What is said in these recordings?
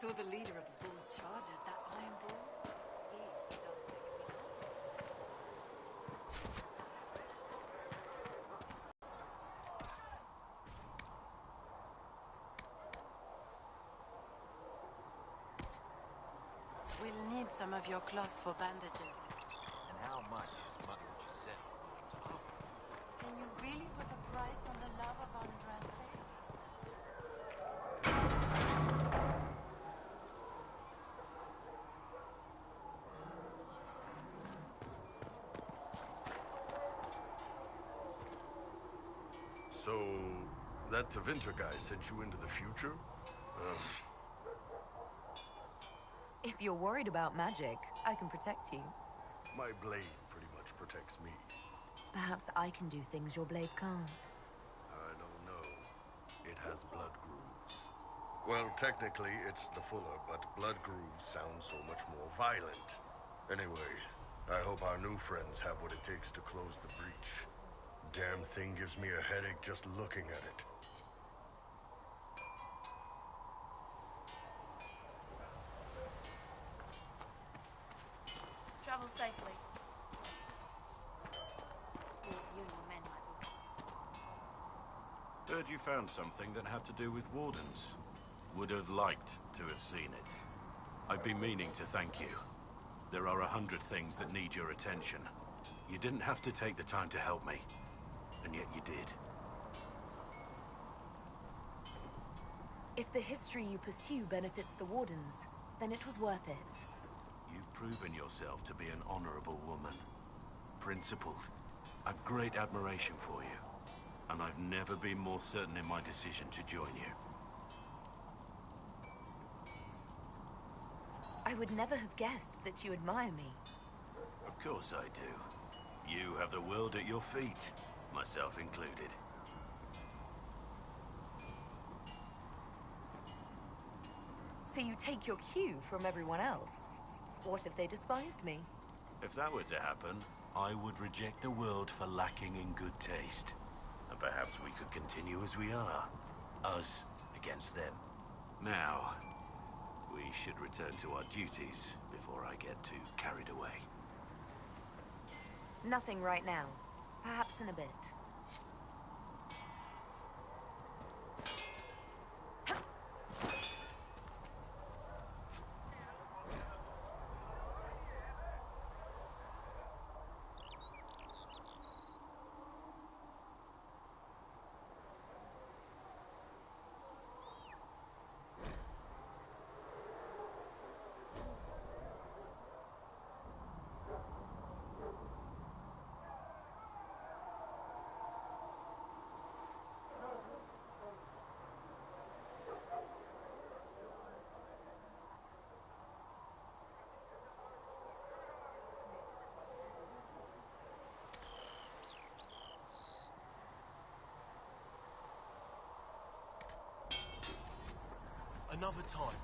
saw the leader of the Bull's chargers, that Iron Bull. He's something of an We'll need some of your cloth for bandages. And how much is money what you said? It's awful. Can you really put a price on the love of Andraste? So, that Tevinter guy sent you into the future? If you're worried about magic, I can protect you. My blade pretty much protects me. Perhaps I can do things your blade can't. I don't know. It has blood grooves. Well, technically, it's the Fuller, but blood grooves sound so much more violent. Anyway, I hope our new friends have what it takes to close the breach. Damn thing gives me a headache just looking at it. Travel safely. Heard you found something that had to do with wardens. Would have liked to have seen it. I've been meaning to thank you. There are 100 things that need your attention. You didn't have to take the time to help me, and yet you did. If the history you pursue benefits the Wardens, then it was worth it. You've proven yourself to be an honorable woman. Principled. I've great admiration for you. And I've never been more certain in my decision to join you. I would never have guessed that you admire me. Of course I do. You have the world at your feet, myself included. So you take your cue from everyone else. What if they despised me? If that were to happen, I would reject the world for lacking in good taste. And perhaps we could continue as we are. Us against them. Now, we should return to our duties before I get too carried away. Nothing right now. Perhaps in a bit. Another time.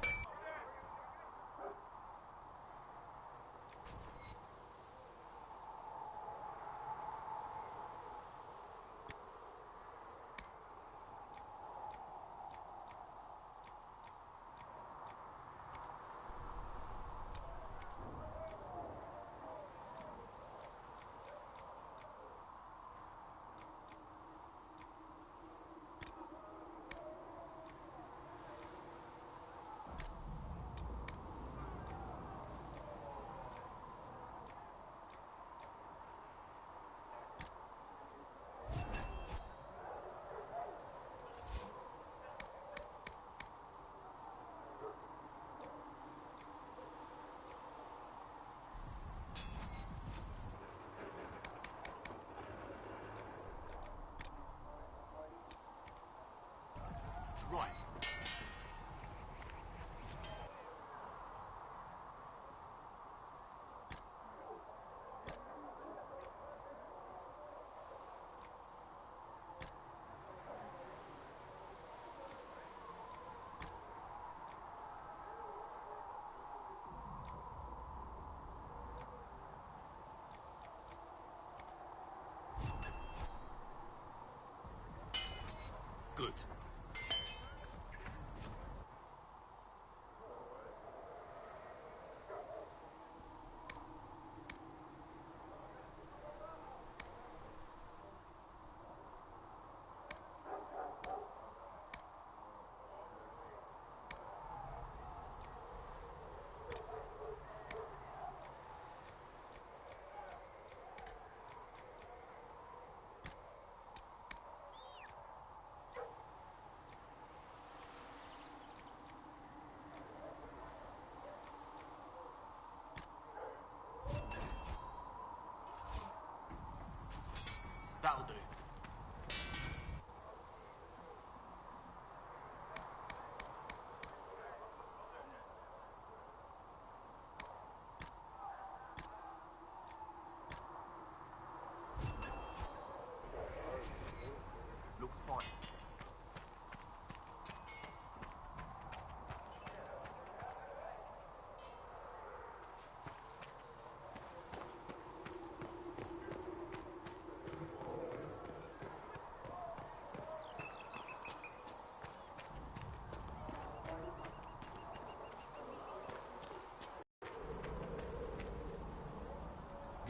Right. Good.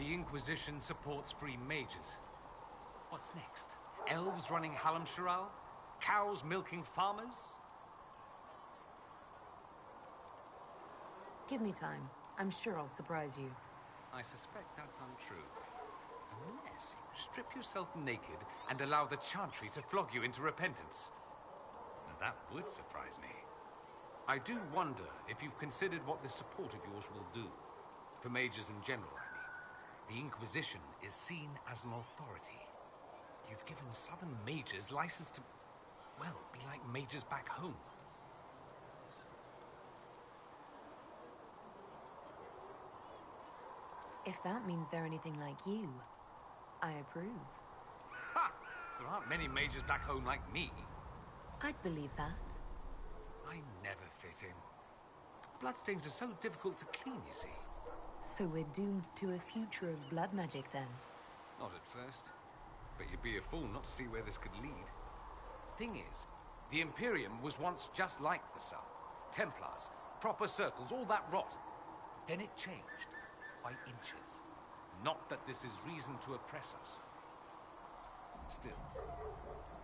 The Inquisition supports free mages. What's next? Elves running Halamsharal? Cows milking farmers? Give me time. I'm sure I'll surprise you. I suspect that's untrue. Unless you strip yourself naked and allow the Chantry to flog you into repentance. Now that would surprise me. I do wonder if you've considered what this support of yours will do. For mages in general, I mean. The Inquisition is seen as an authority. You've given southern mages license to, well, be like mages back home. If that means they're anything like you, I approve. Ha! There aren't many mages back home like me. I'd believe that. I never fit in. Bloodstains are so difficult to clean, you see. So we're doomed to a future of blood magic then? Not at first. But you'd be a fool not to see where this could lead. Thing is, the Imperium was once just like the South. Templars, proper circles, all that rot. Then it changed. By inches. Not that this is reason to oppress us. Still,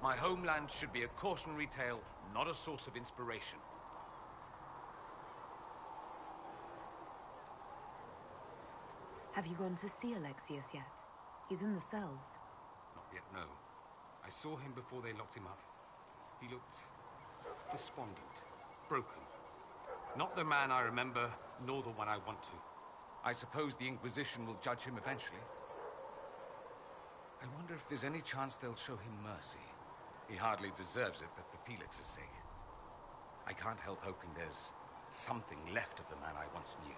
my homeland should be a cautionary tale, not a source of inspiration. Have you gone to see Alexius yet? He's in the cells. Not yet, no. I saw him before they locked him up. He looked despondent, broken. Not the man I remember, nor the one I want to. I suppose the Inquisition will judge him eventually. I wonder if there's any chance they'll show him mercy. He hardly deserves it, but for Felix's sake. I can't help hoping there's something left of the man I once knew.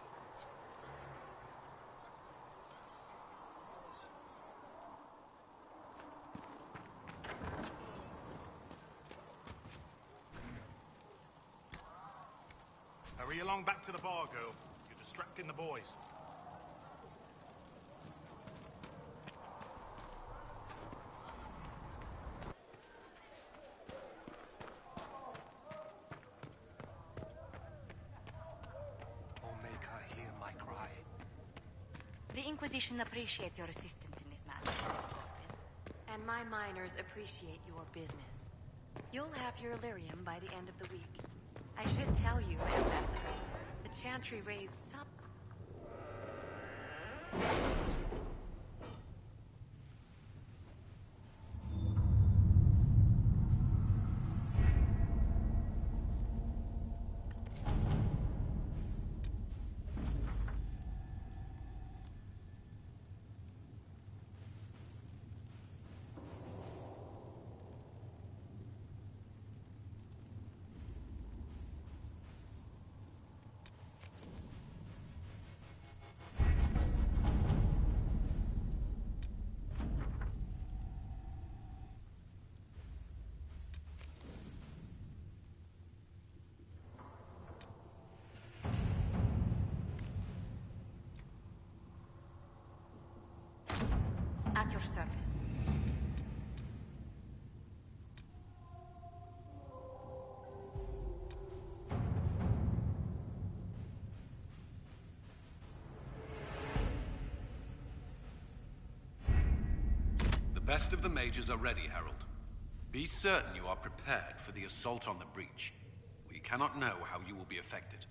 Hurry along back to the bar, girl. You're distracting the boys. The Inquisition appreciates your assistance in this matter. And my miners appreciate your business. You'll have your Illyrium by the end of the week. I should tell you, Ambassador, the Chantry raised some... At your service. The best of the mages are ready, Herald. Be certain you are prepared for the assault on the breach. We cannot know how you will be affected.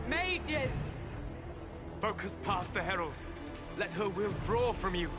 Mages! Focus past the Herald. Let her will draw from you.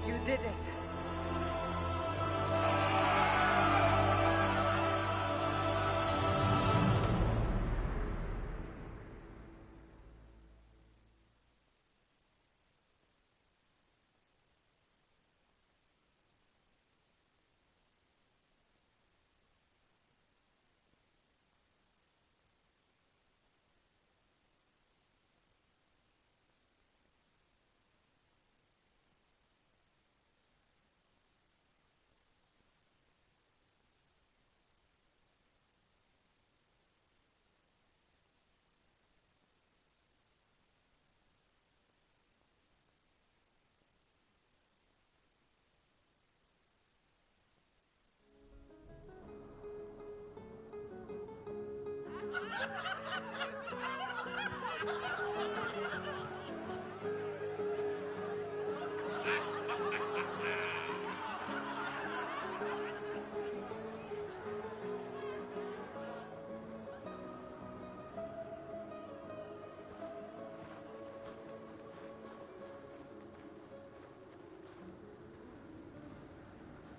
You did it.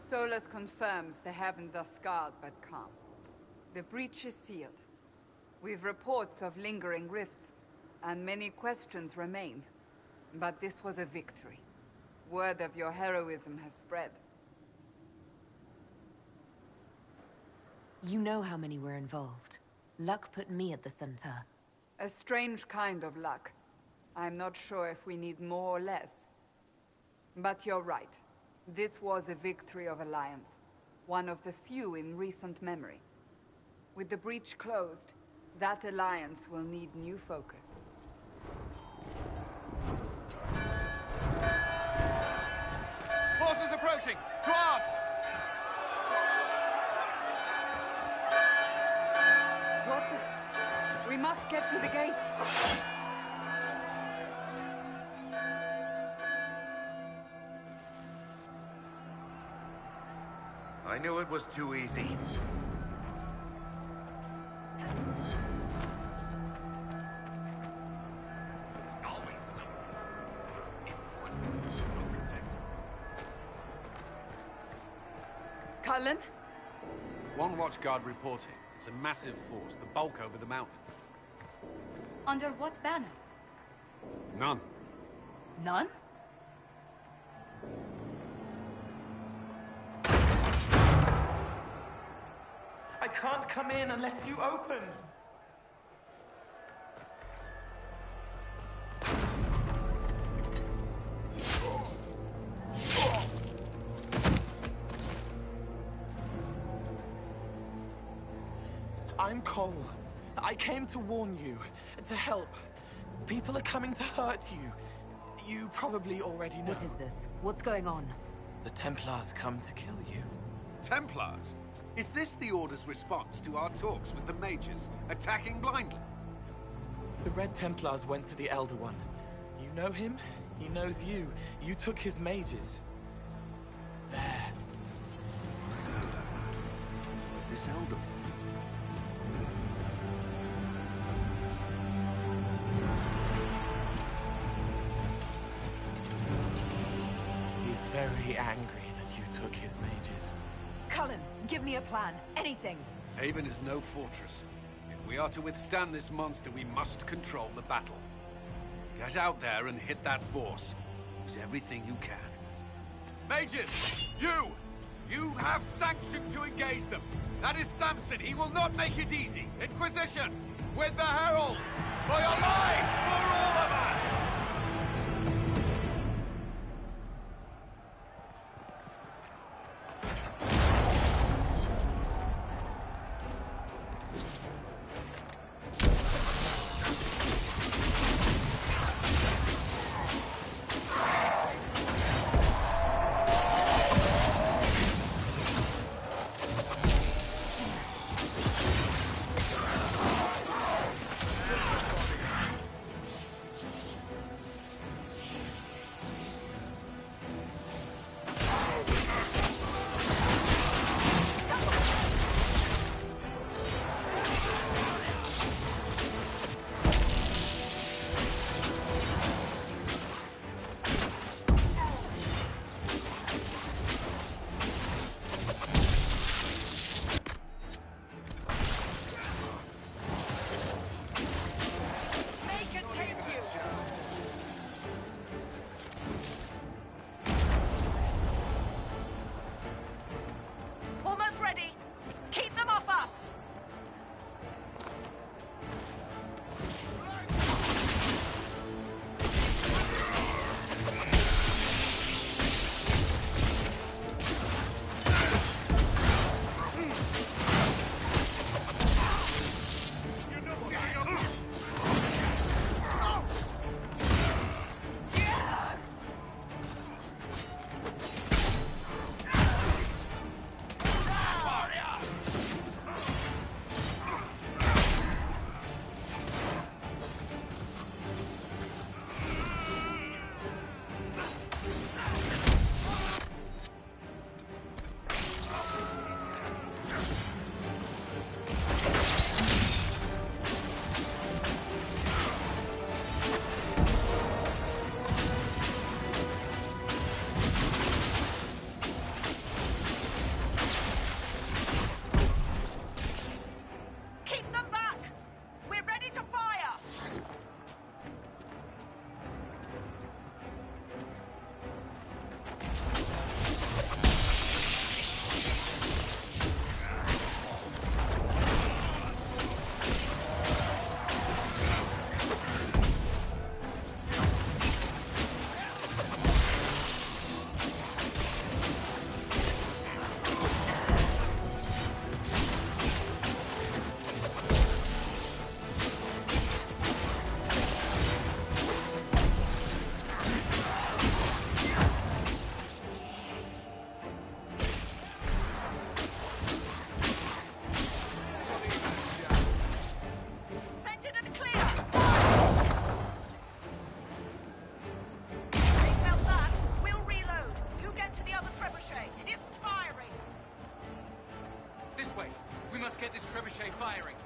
Solus confirms the heavens are scarred but calm. The breach is sealed. We've reports of lingering rifts, and many questions remain. But this was a victory. Word of your heroism has spread. You know how many were involved. Luck put me at the center. A strange kind of luck. I'm not sure if we need more or less. But you're right. This was a victory of Alliance. One of the few in recent memory. With the breach closed, that alliance will need new focus. Forces approaching! To arms! What the... We must get to the gates! I knew it was too easy. Cullen? One watchguard reporting. It's a massive force, the bulk over the mountain. Under what banner? None. None? I can't come in unless you open. I'm Cole. I came to warn you, to help. People are coming to hurt you. You probably already know. What is this? What's going on? The Templars come to kill you. Templars? Is this the Order's response to our talks with the mages, attacking blindly? The Red Templars went to the Elder One. You know him? He knows you. You took his mages. There. I know that one. This Elder. He's very angry that you took his mages. Cullen, give me a plan. Anything. Haven is no fortress. If we are to withstand this monster, we must control the battle. Get out there and hit that force. Use everything you can. Mages! You have sanction to engage them. That is Samson. He will not make it easy. Inquisition! With the Herald! For your lives! For all of us! trebuchet. It isn't firing. This way. We must get this trebuchet firing.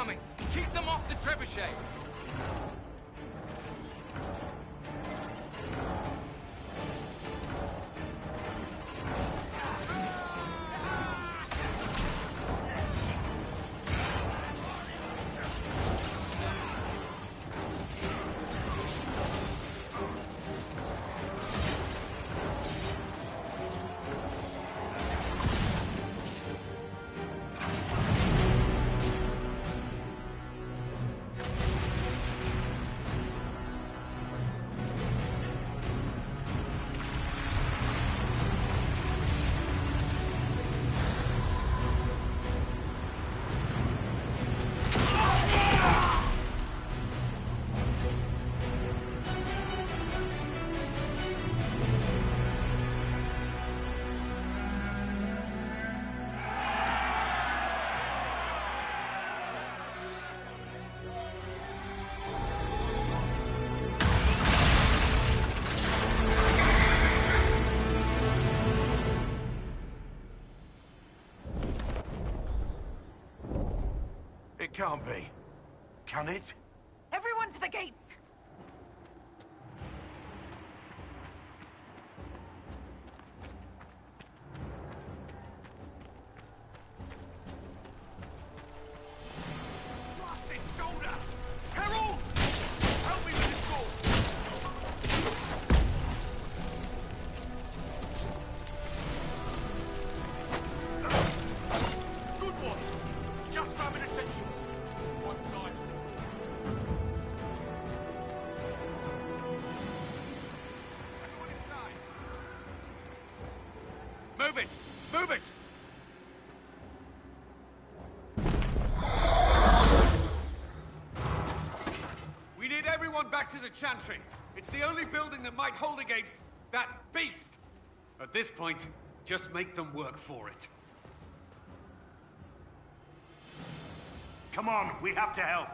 coming! Keep them off the trebuchet! It can't be. Can it? Everyone to the gates! Move it! Move it! We need everyone back to the Chantry. It's the only building that might hold against that beast. At this point, just make them work for it. Come on, we have to help.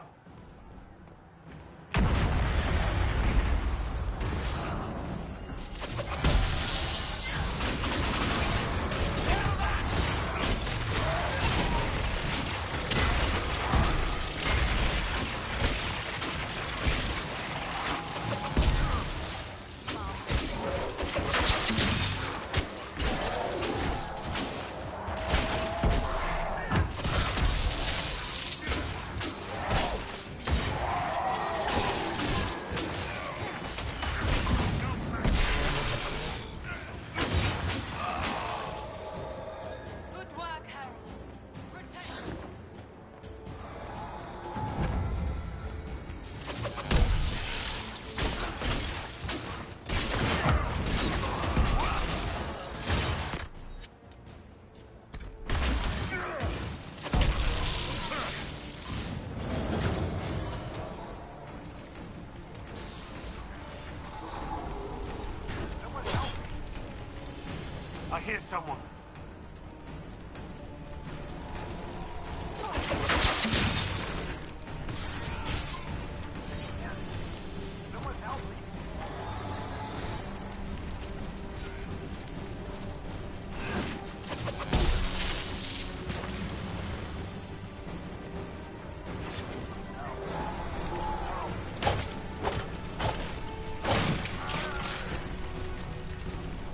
I hear someone.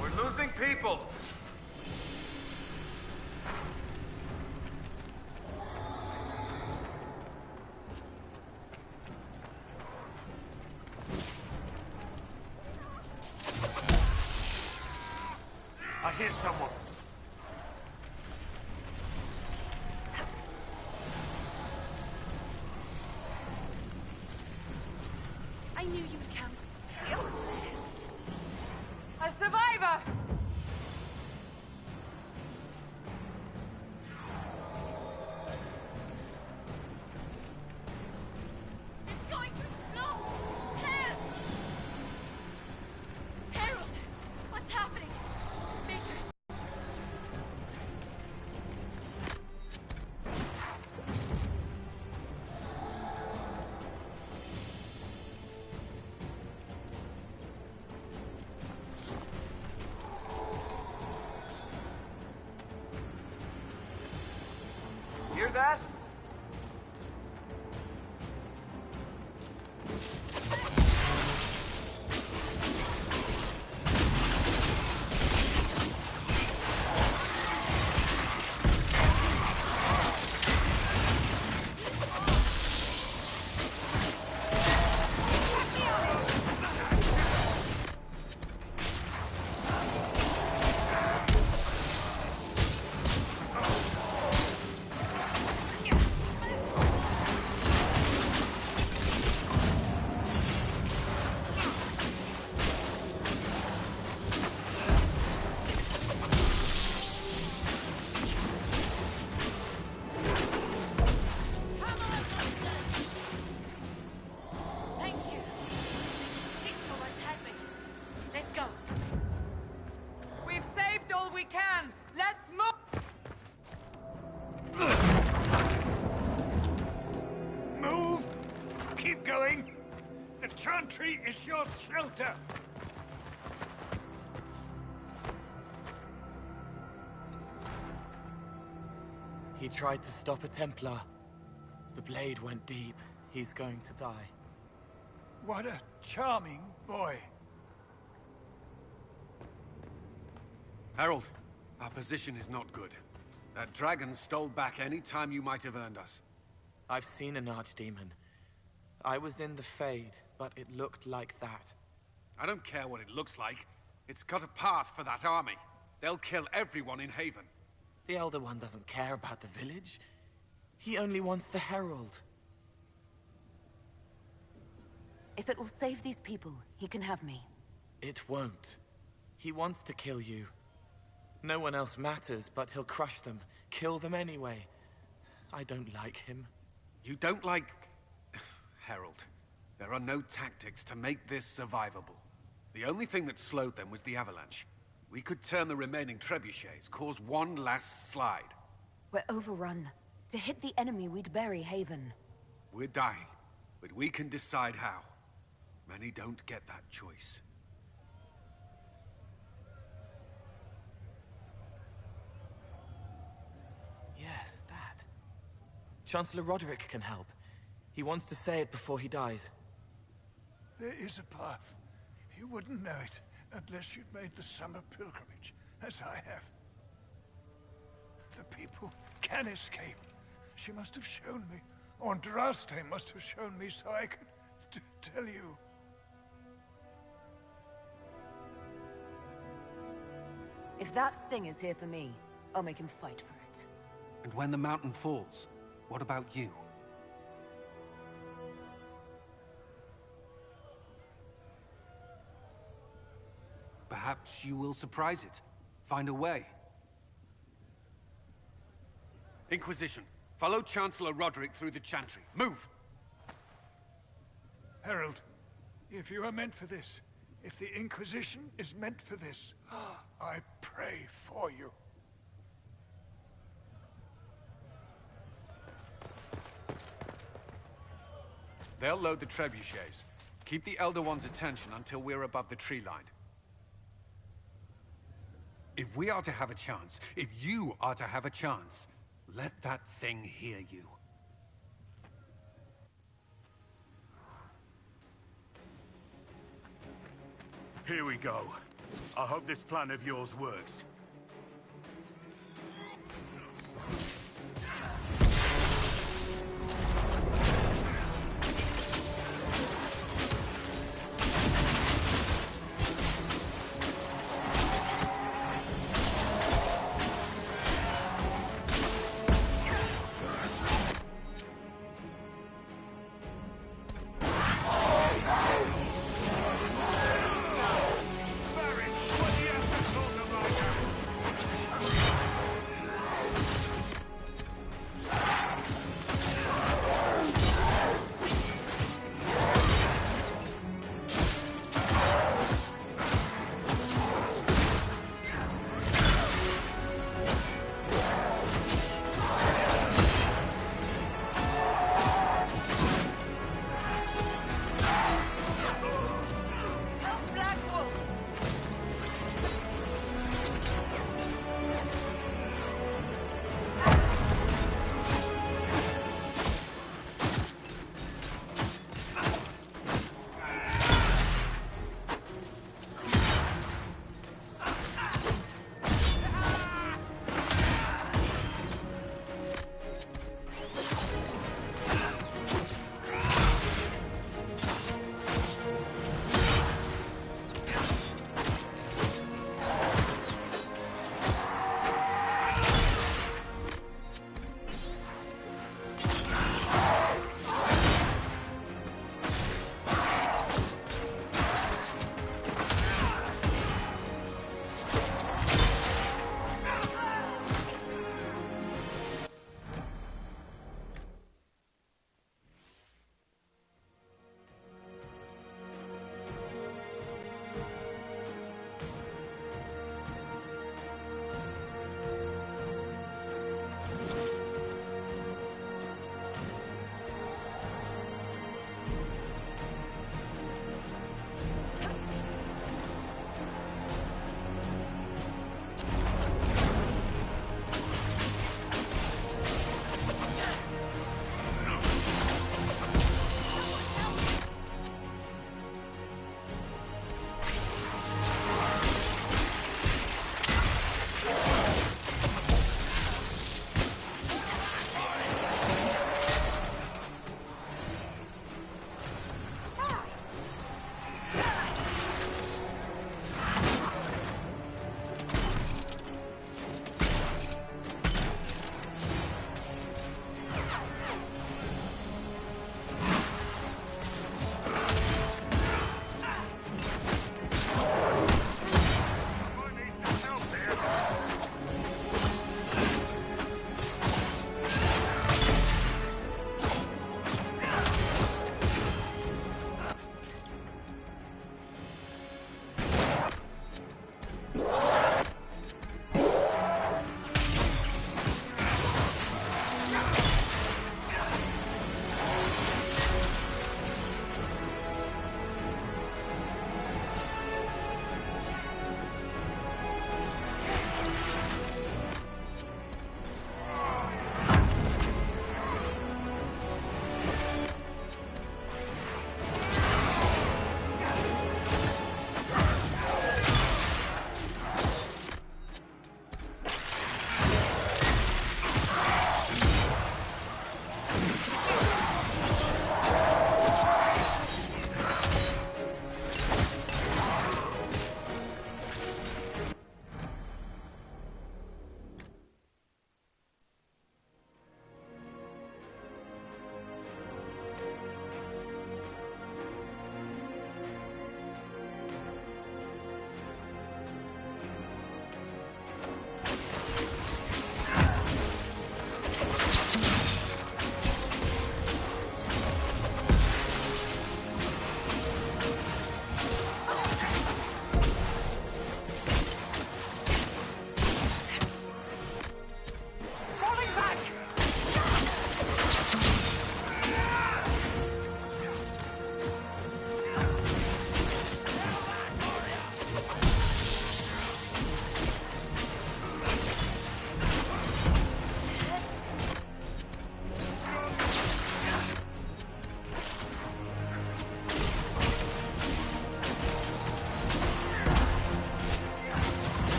We're losing people! I hear someone. I knew you would come. A survivor! It's going to explode! Help! Harold! What's happening? Maker! chantry is your shelter! He tried to stop a Templar. The blade went deep. He's going to die. What a charming boy. Harold, our position is not good. That dragon stole back any time you might have earned us. I've seen an archdemon. I was in the Fade, but it looked like that. I don't care what it looks like. It's got a path for that army. They'll kill everyone in Haven. The Elder One doesn't care about the village. He only wants the Herald. If it will save these people, he can have me. It won't. He wants to kill you. No one else matters, but he'll crush them, kill them anyway. I don't like him. You don't like... Herald, there are no tactics to make this survivable. The only thing that slowed them was the avalanche. We could turn the remaining trebuchets, cause one last slide. We're overrun. To hit the enemy, we'd bury Haven. We're dying, but we can decide how. Many don't get that choice. Yes, that. Chancellor Roderick can help. He wants to say it before he dies. There is a path. You wouldn't know it unless you'd made the summer pilgrimage, as I have. The people can escape. She must have shown me. Or Andraste must have shown me so I could tell you. If that thing is here for me, I'll make him fight for it. And when the mountain falls, what about you? Perhaps you will surprise it. Find a way. Inquisition, follow Chancellor Roderick through the Chantry. Move! Herald, if you are meant for this, if the Inquisition is meant for this, I pray for you. They'll load the trebuchets. Keep the Elder One's attention until we're above the tree line. If we are to have a chance, if you are to have a chance, let that thing hear you. Here we go. I hope this plan of yours works. Baron, what do you have to talk about?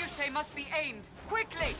trebuchet must be aimed. Quickly!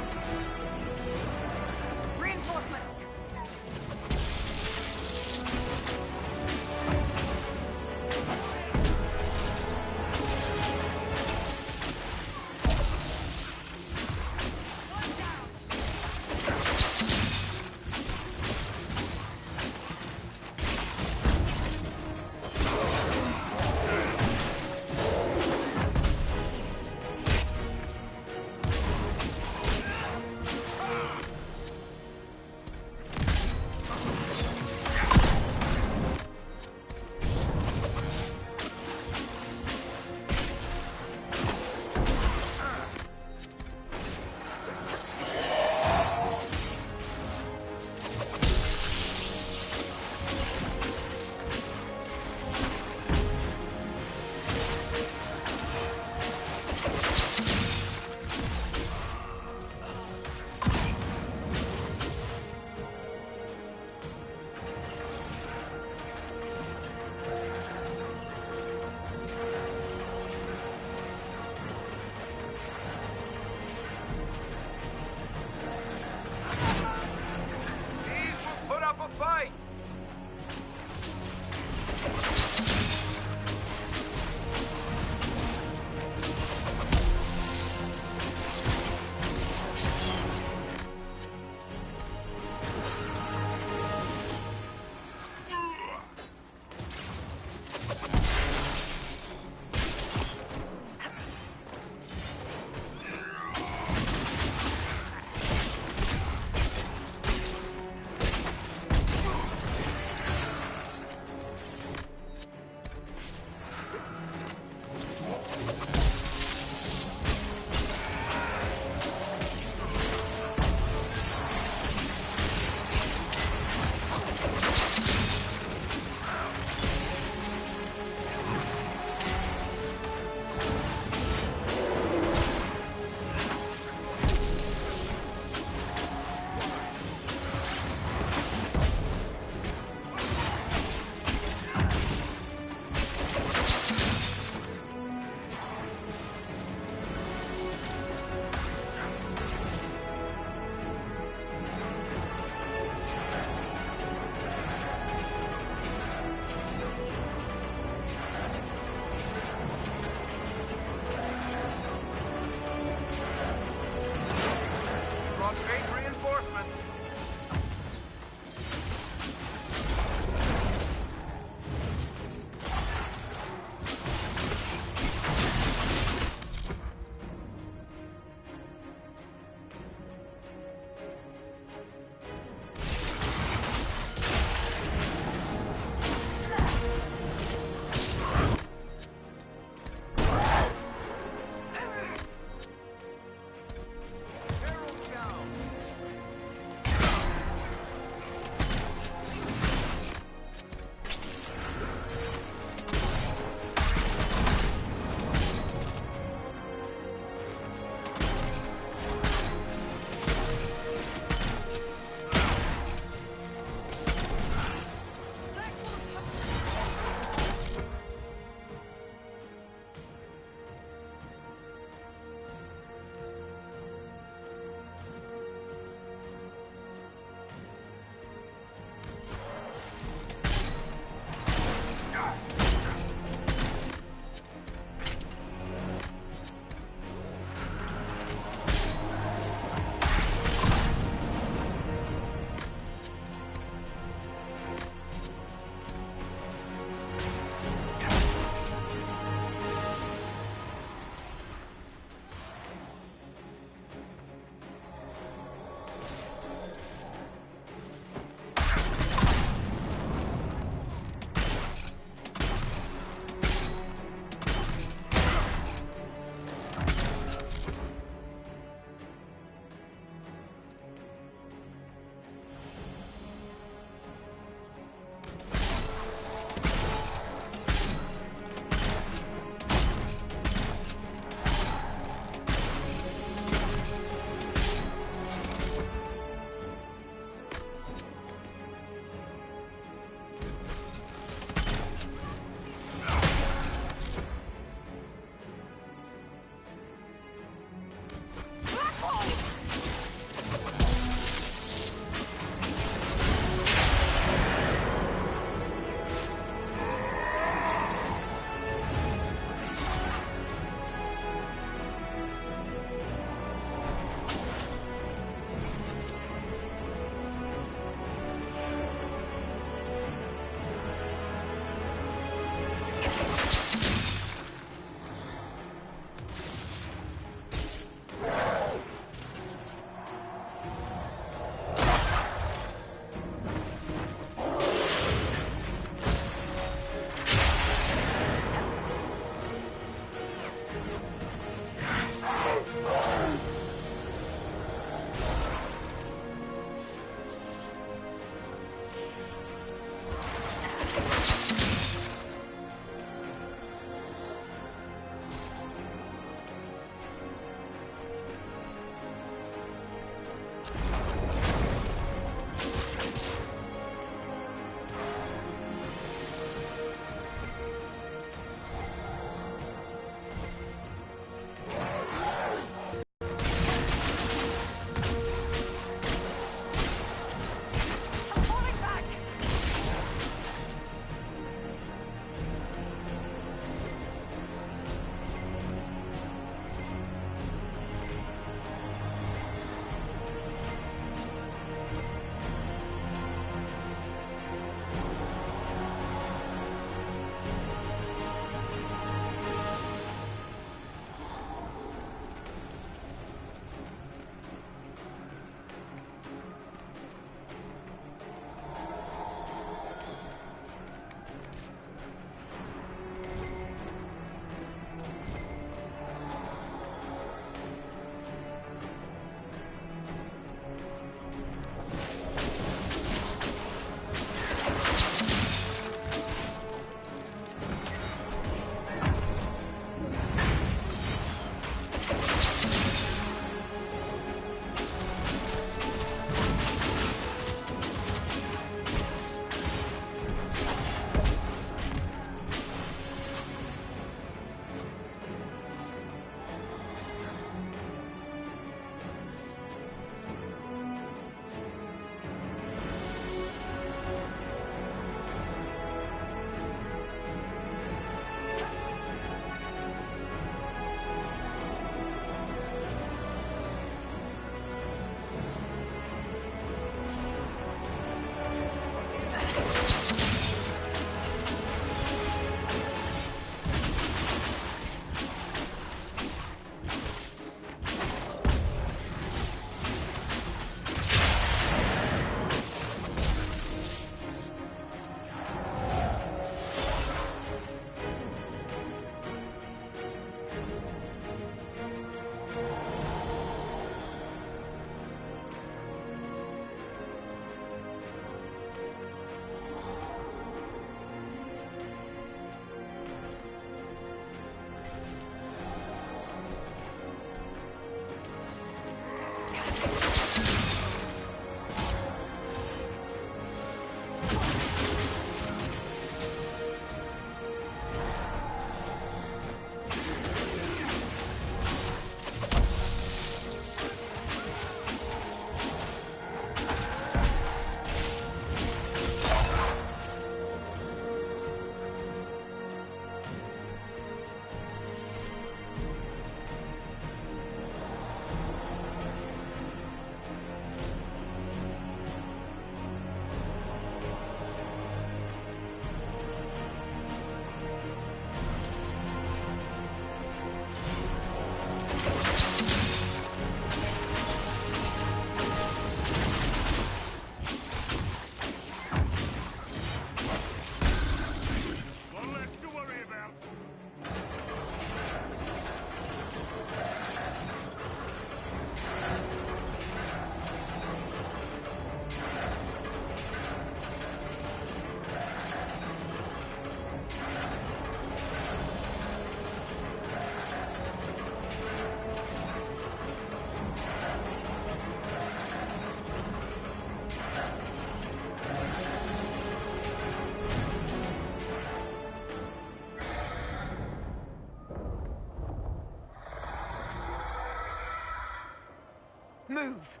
Move!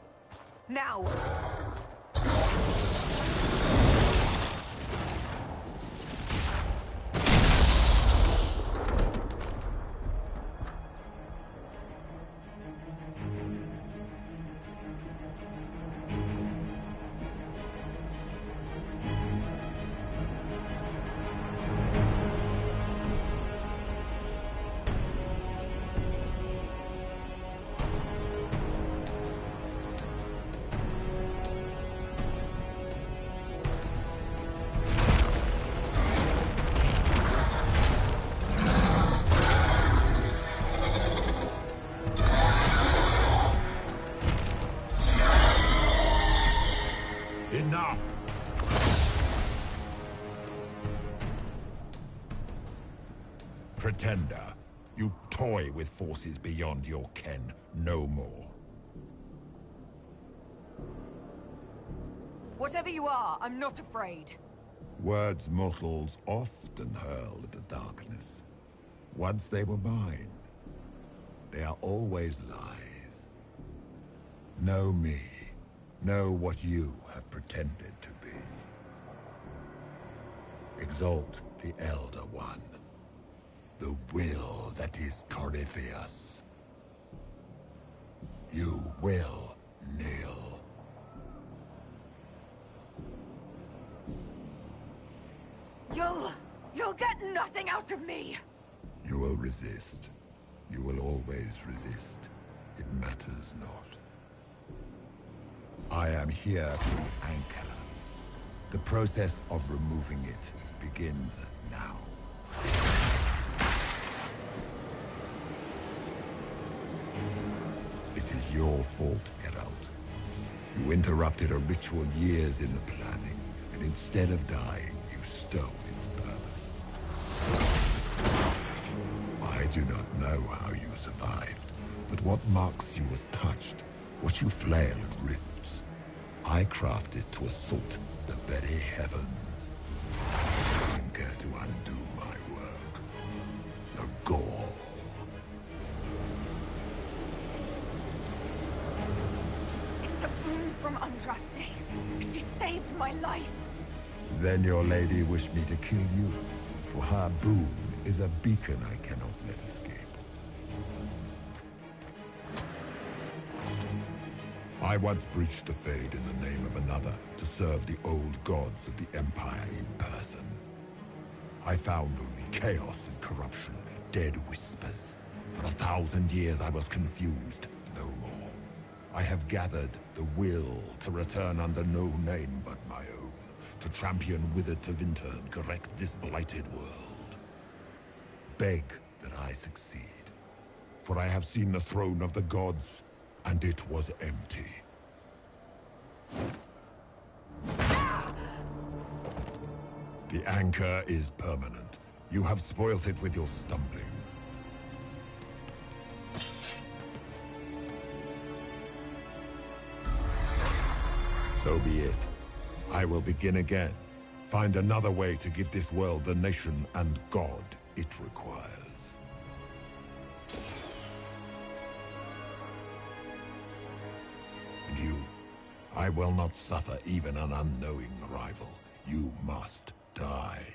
Now! Enough! Pretender, you toy with forces beyond your ken, no more. Whatever you are, I'm not afraid. Words mortals often hurl at the darkness. Once they were mine, they are always lies. Know me. Know what you have pretended to be. Exalt the Elder One. The will that is Corypheus. You will kneel. You'll get nothing out of me! You will resist. You will always resist. It matters not. I am here to anchor. The process of removing it begins now. It is your fault, Geralt. You interrupted a ritual years in the planning, and instead of dying, you stole its purpose. I do not know how you survived, but what marks you as touched, what you flail at rifts, I crafted to assault the very heavens. Care to undo my work. The gore. It's a boon from Andraste. She saved my life. Then your lady wished me to kill you, for her boon is a beacon I cannot let escape. I once breached the Fade in the name of another to serve the old gods of the Empire in person. I found only chaos and corruption, dead whispers. For 1,000 years I was confused, no more. I have gathered the will to return under no name but my own, to champion Wither to Winter and correct this blighted world. Beg that I succeed, for I have seen the throne of the gods, and it was empty. The anchor is permanent. You have spoilt it with your stumbling. So be it. I will begin again. Find another way to give this world the nation and God it requires. And you, I will not suffer even an unknowing rival. You must die.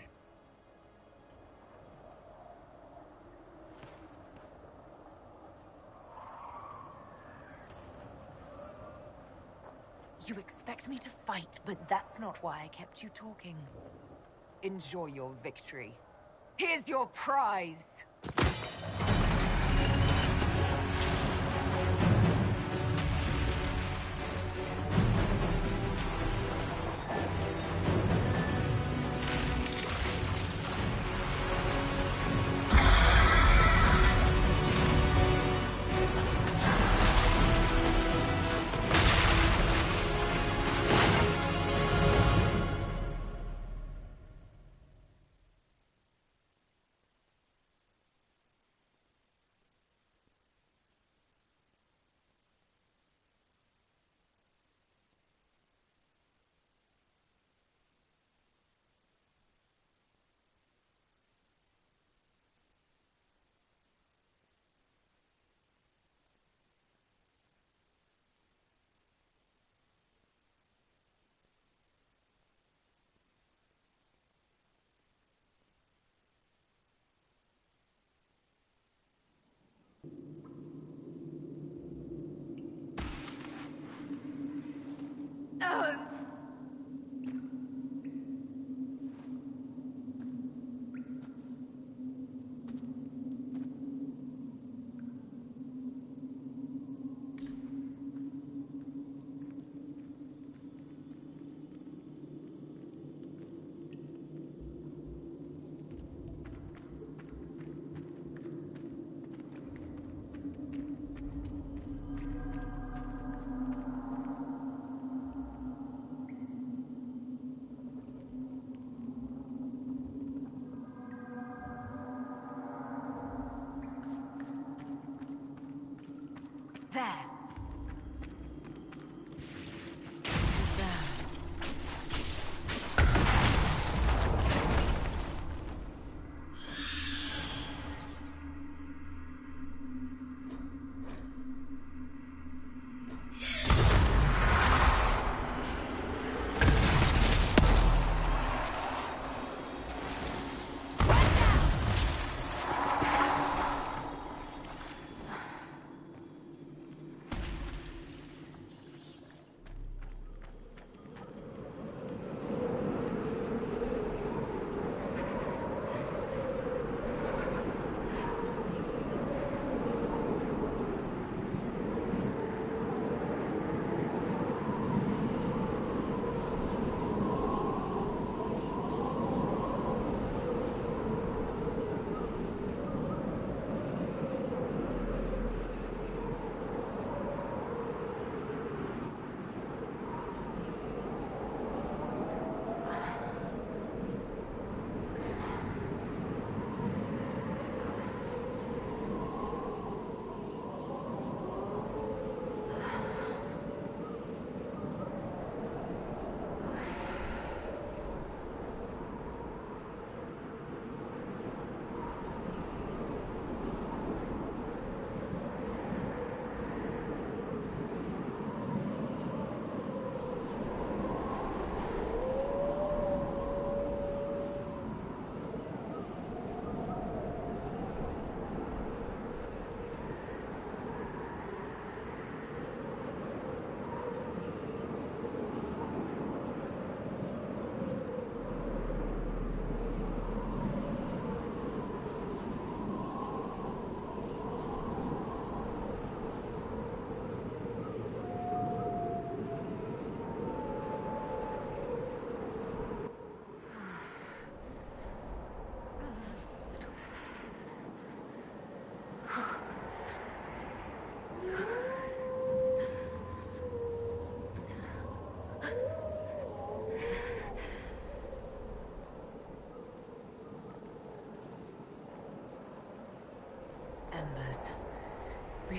You expect me to fight, but that's not why I kept you talking. Enjoy your victory. Here's your prize!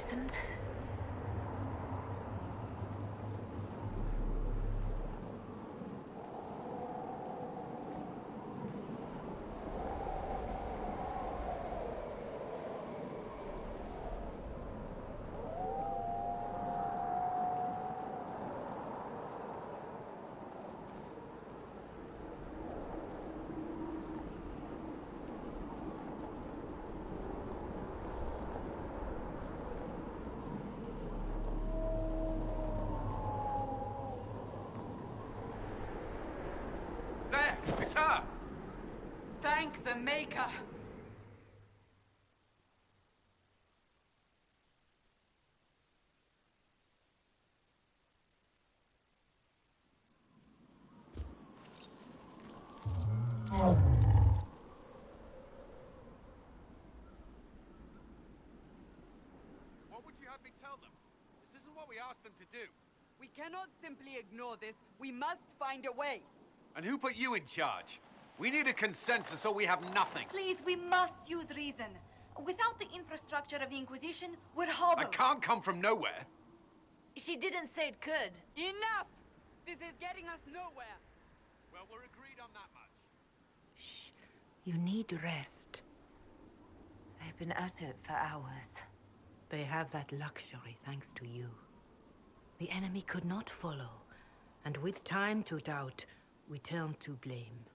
loosened? There! It's her! Thank the Maker! What would you have me tell them? This isn't what we asked them to do. We cannot simply ignore this. We must find a way. And who put you in charge? We need a consensus or we have nothing. Please, we must use reason. Without the infrastructure of the Inquisition, we're hobbled. I can't come from nowhere. She didn't say it could. Enough! This is getting us nowhere. Well, we're agreed on that much. Shh. You need rest. They've been at it for hours. They have that luxury thanks to you. The enemy could not follow, and with time to doubt, we turn to blame.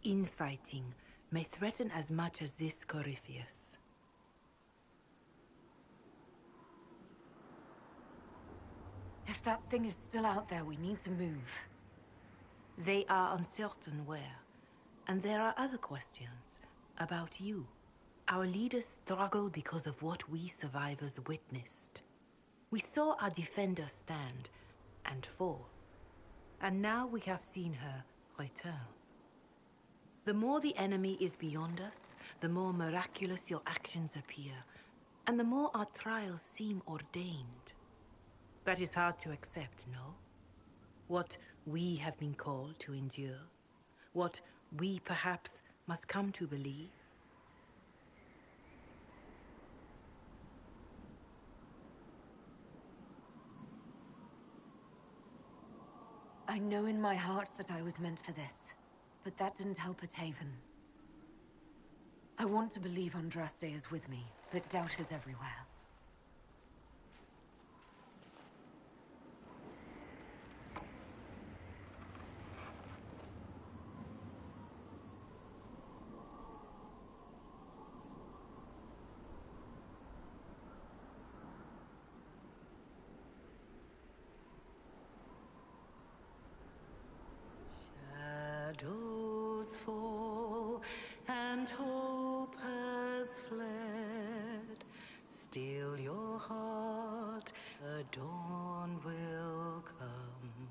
Infighting may threaten as much as this Corypheus. If that thing is still out there, we need to move. They are uncertain where, and there are other questions about you. Our leaders struggle because of what we survivors witnessed. We saw our defender stand and fall, and now we have seen her return. The more the enemy is beyond us, the more miraculous your actions appear, and the more our trials seem ordained. That is hard to accept, no? What we have been called to endure, what we perhaps must come to believe. I know in my heart that I was meant for this, but that didn't help at Haven. I want to believe Andraste is with me, but doubt is everywhere. Shadows fall and hope has fled. Still your heart, the dawn will come.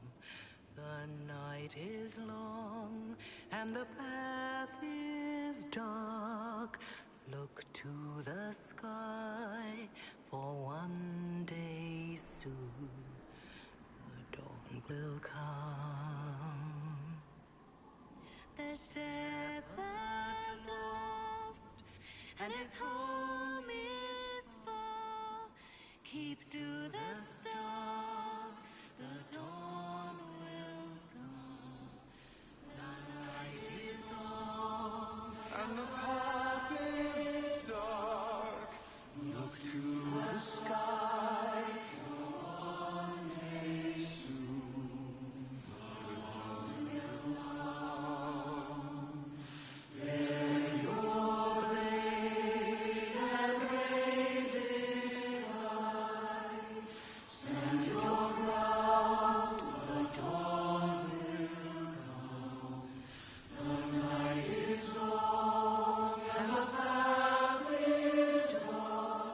The night is long and the path is dark. Look to the sky, for one day soon the dawn will come. The shepherd's lost, and his home is far. Keep to the stars, the dawn will come. The night is long, and the path is dark. Look to the sky, for one day soon the dawn will come. Bear your blade and raise it high. Stand your ground, the dawn will come. The night is long and the path is dark.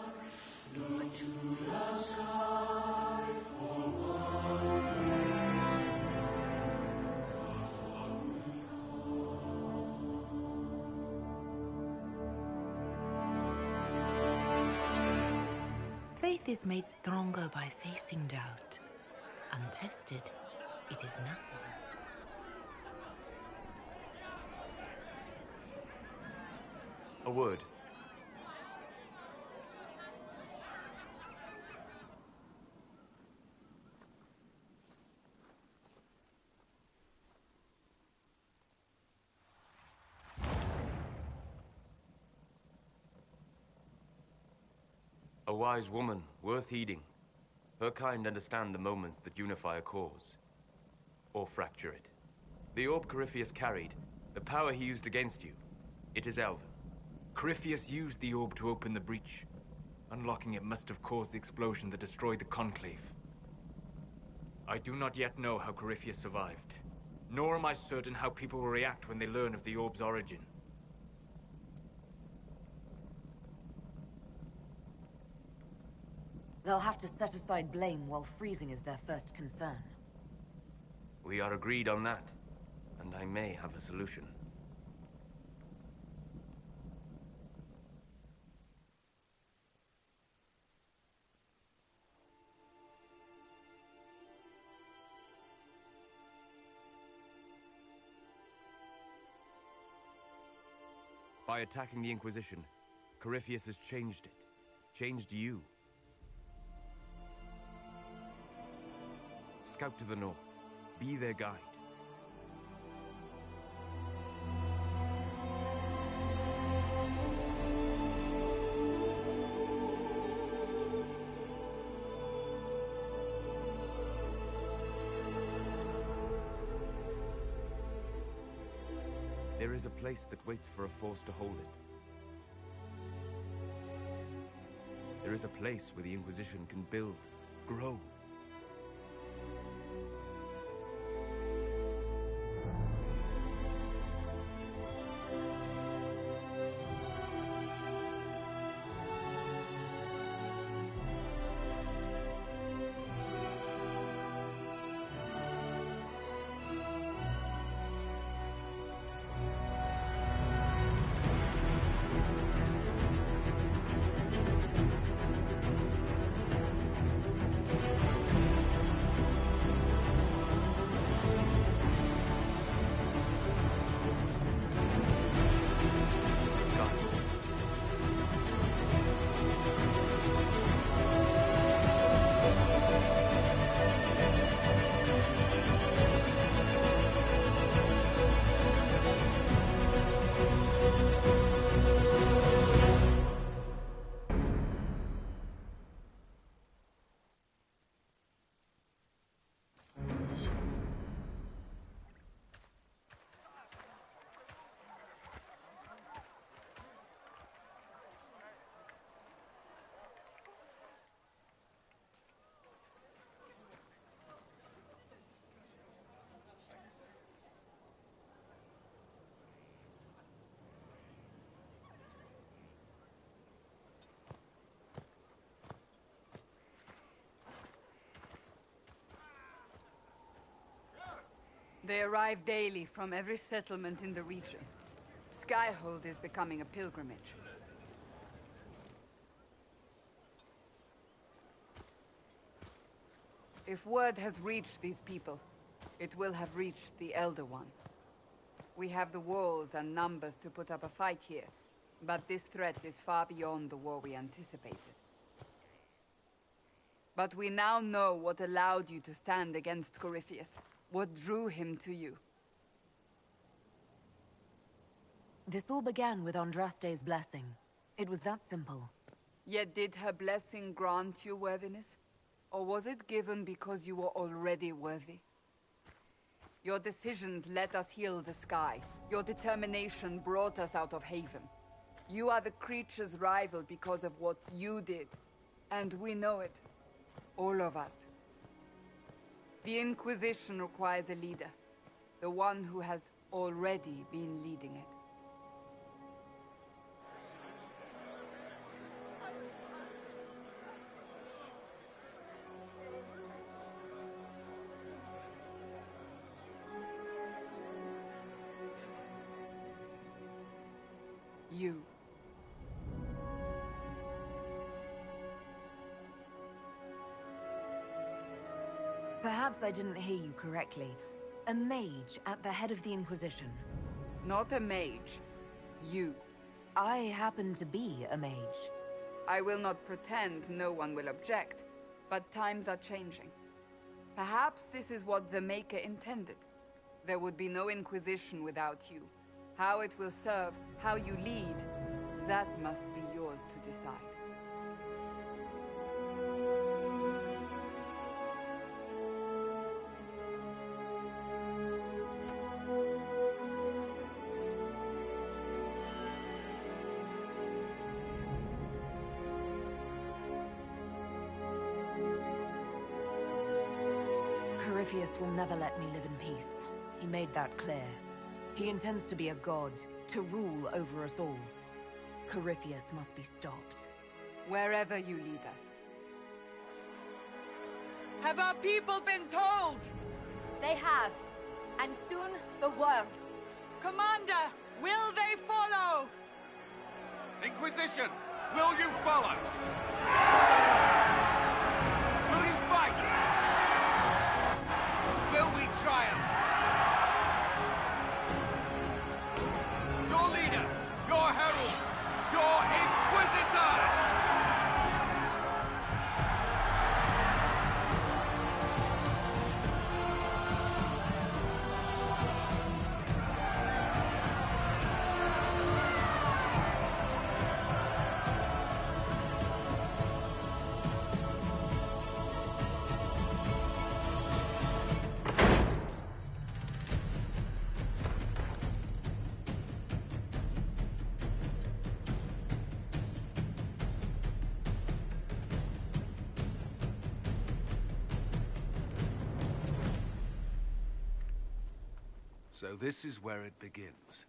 Look to the sky, for one day soon the dawn will come. Faith is made stronger by facing doubt. Untested, it is nothing. A word. A wise woman, worth heeding. Her kind understand the moments that unify a cause. Or fracture it. The orb Corypheus carried, the power he used against you, it is Elven. Corypheus used the orb to open the breach. Unlocking it must have caused the explosion that destroyed the Conclave. I do not yet know how Corypheus survived, nor am I certain how people will react when they learn of the orb's origin. They'll have to set aside blame while freezing is their first concern. We are agreed on that, and I may have a solution. By attacking the Inquisition, Corypheus has changed it. Changed you. Scout to the north. Be their guide. There is a place that waits for a force to hold it. There is a place where the Inquisition can build, grow. They arrive daily from every settlement in the region. Skyhold is becoming a pilgrimage. If word has reached these people, it will have reached the Elder One. We have the walls and numbers to put up a fight here, but this threat is far beyond the war we anticipated. But we now know what allowed you to stand against Corypheus. What drew him to you? This all began with Andraste's blessing. It was that simple. Yet did her blessing grant you worthiness? Or was it given because you were already worthy? Your decisions let us heal the sky. Your determination brought us out of Haven. You are the creature's rival because of what you did. And we know it. All of us. The Inquisition requires a leader. The one who has already been leading it. You. Perhaps I didn't hear you correctly. A mage at the head of the Inquisition. Not a mage. You. I happen to be a mage. I will not pretend no one will object, but times are changing. Perhaps this is what the Maker intended. There would be no Inquisition without you. How it will serve, how you lead, that must be yours to decide. Corypheus will never let me live in peace. He made that clear. He intends to be a god, to rule over us all. Corypheus must be stopped. Wherever you lead us. Have our people been told? They have. And soon, the world. Commander, will they follow? Inquisition, will you follow? Will you fight? Will we triumph? Your leader, your herald, your Inquisitor! So this is where it begins.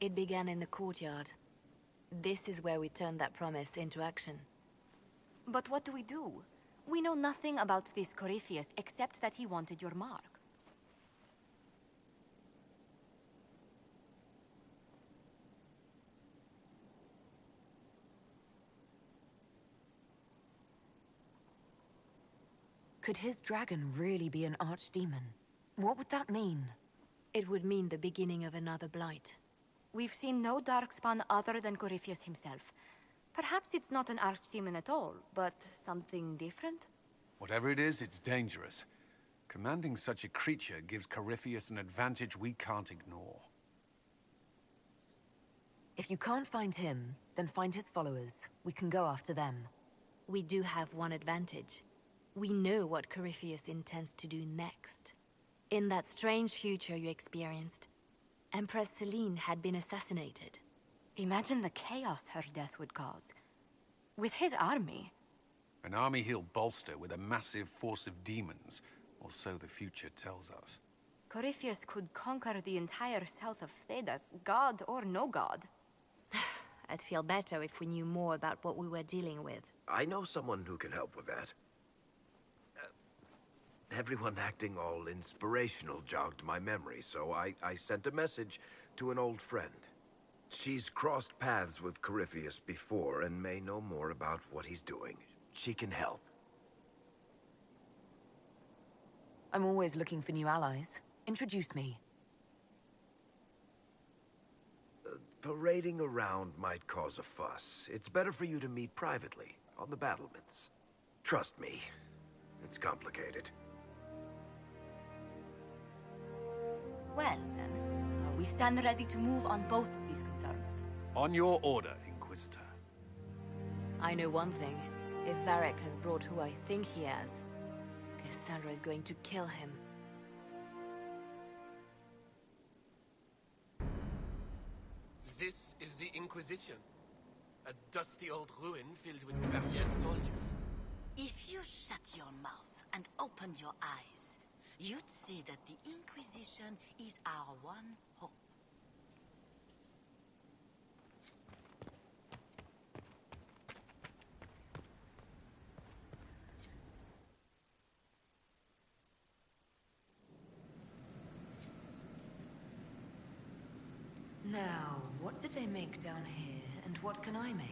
It began in the courtyard. This is where we turned that promise into action. But what do? We know nothing about this Corypheus except that he wanted your mark. Could his dragon really be an archdemon? What would that mean? It would mean the beginning of another blight. We've seen no darkspawn other than Corypheus himself. Perhaps it's not an archdemon at all, but something different? Whatever it is, it's dangerous. Commanding such a creature gives Corypheus an advantage we can't ignore. If you can't find him, then find his followers. We can go after them. We do have one advantage. We know what Corypheus intends to do next. In that strange future you experienced, Empress Selene had been assassinated. Imagine the chaos her death would cause. With his army. An army he'll bolster with a massive force of demons, or so the future tells us. Corypheus could conquer the entire south of Thedas, god or no god. I'd feel better if we knew more about what we were dealing with. I know someone who can help with that. Everyone acting all inspirational jogged my memory, so I sent a message to an old friend. She's crossed paths with Corypheus before and may know more about what he's doing. She can help. I'm always looking for new allies. Introduce me. Parading around might cause a fuss. It's better for you to meet privately, on the battlements. Trust me, it's complicated. Well, then, we stand ready to move on both of these concerns. On your order, Inquisitor. I know one thing. If Varric has brought who I think he has, Cassandra is going to kill him. This is the Inquisition. A dusty old ruin filled with barbarian soldiers. If you shut your mouth and opened your eyes, you'd see that the Inquisition is our one hope. Now, what did they make down here, and what can I make?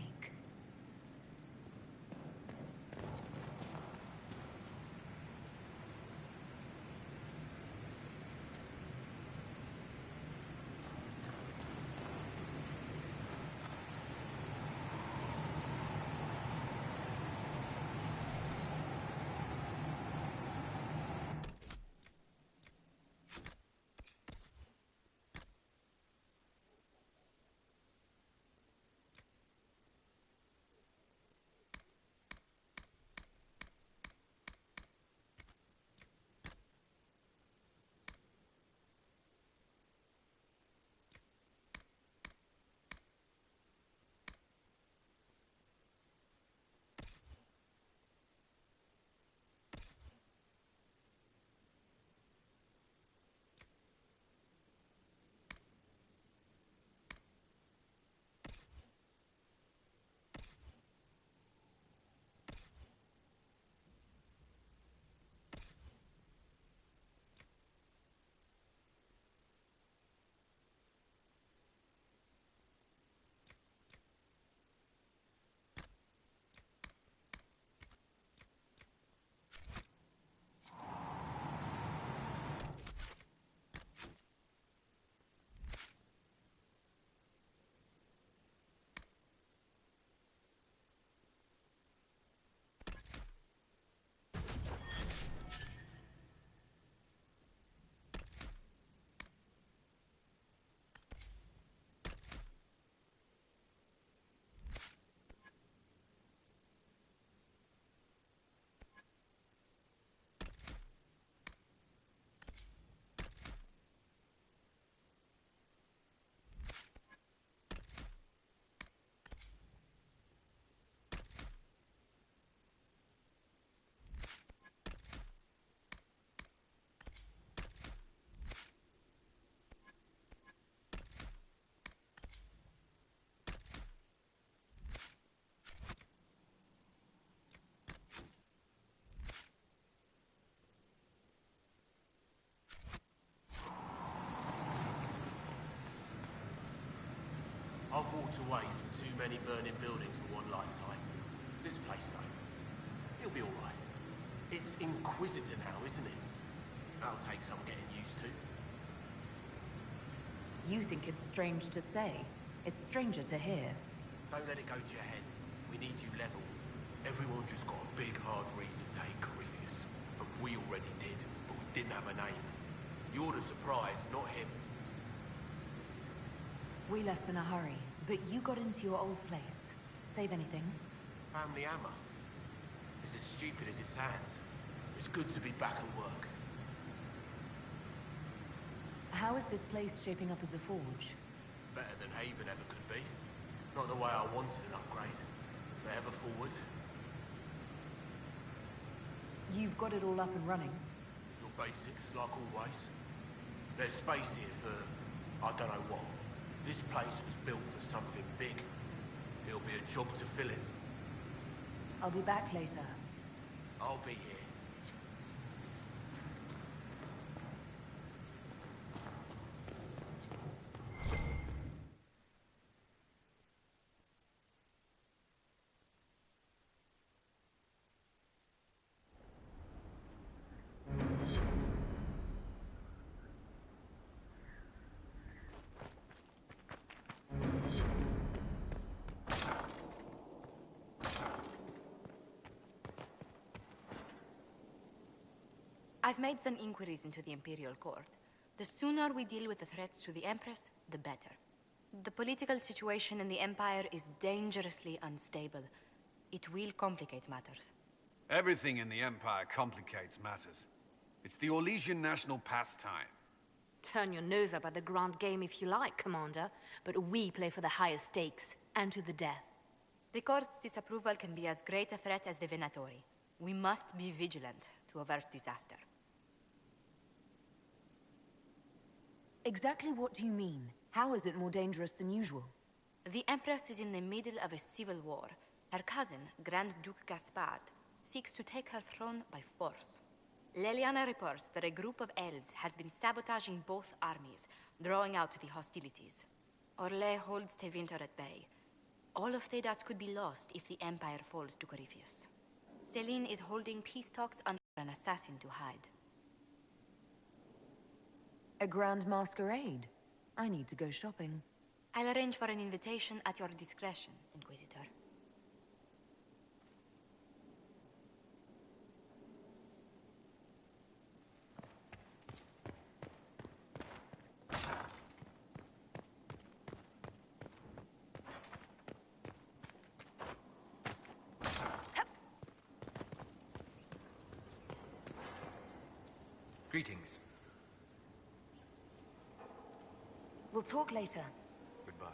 walked away from too many burning buildings for one lifetime. This place, though, it'll be alright. It's Inquisitor now, isn't it? That'll take some getting used to. You think it's strange to say. It's stranger to hear. Don't let it go to your head. We need you level. Everyone just got a big, hard reason to hate Corypheus. And we already did, but we didn't have a name. You're the surprise, not him. We left in a hurry, but you got into your old place. Save anything? Family hammer. It's as stupid as it sounds. It's good to be back at work. How is this place shaping up as a forge? Better than Haven ever could be. Not the way I wanted an upgrade, but ever forward. You've got it all up and running. Your basics, like always. There's space here for, I don't know what. This place was built for something big. It'll be a job to fill it. I'll be back later. I'll be here. I've made some inquiries into the Imperial Court. The sooner we deal with the threats to the Empress, the better. The political situation in the Empire is dangerously unstable. It will complicate matters. Everything in the Empire complicates matters. It's the Orlesian national pastime. Turn your nose up at the grand game if you like, Commander, but we play for the highest stakes, and to the death. The Court's disapproval can be as great a threat as the Venatori. We must be vigilant to avert disaster. Exactly what do you mean? How is it more dangerous than usual? The Empress is in the middle of a civil war. Her cousin, Grand Duke Gaspard, seeks to take her throne by force. Leliana reports that a group of elves has been sabotaging both armies, drawing out the hostilities. Orlais holds Tevinter at bay. All of Thedas could be lost if the Empire falls to Corypheus. Celine is holding peace talks under an assassin to hide. A grand masquerade? I need to go shopping. I'll arrange for an invitation at your discretion, Inquisitor. Greetings. We'll talk later. Goodbye.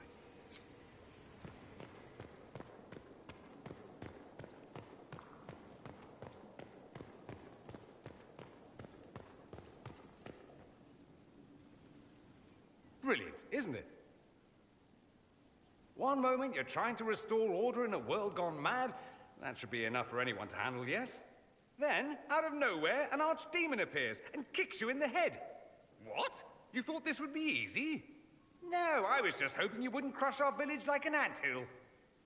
Brilliant, isn't it? One moment you're trying to restore order in a world gone mad. That should be enough for anyone to handle, yes? Then, out of nowhere, an archdemon appears and kicks you in the head. What? You thought this would be easy? No, I was just hoping you wouldn't crush our village like an anthill.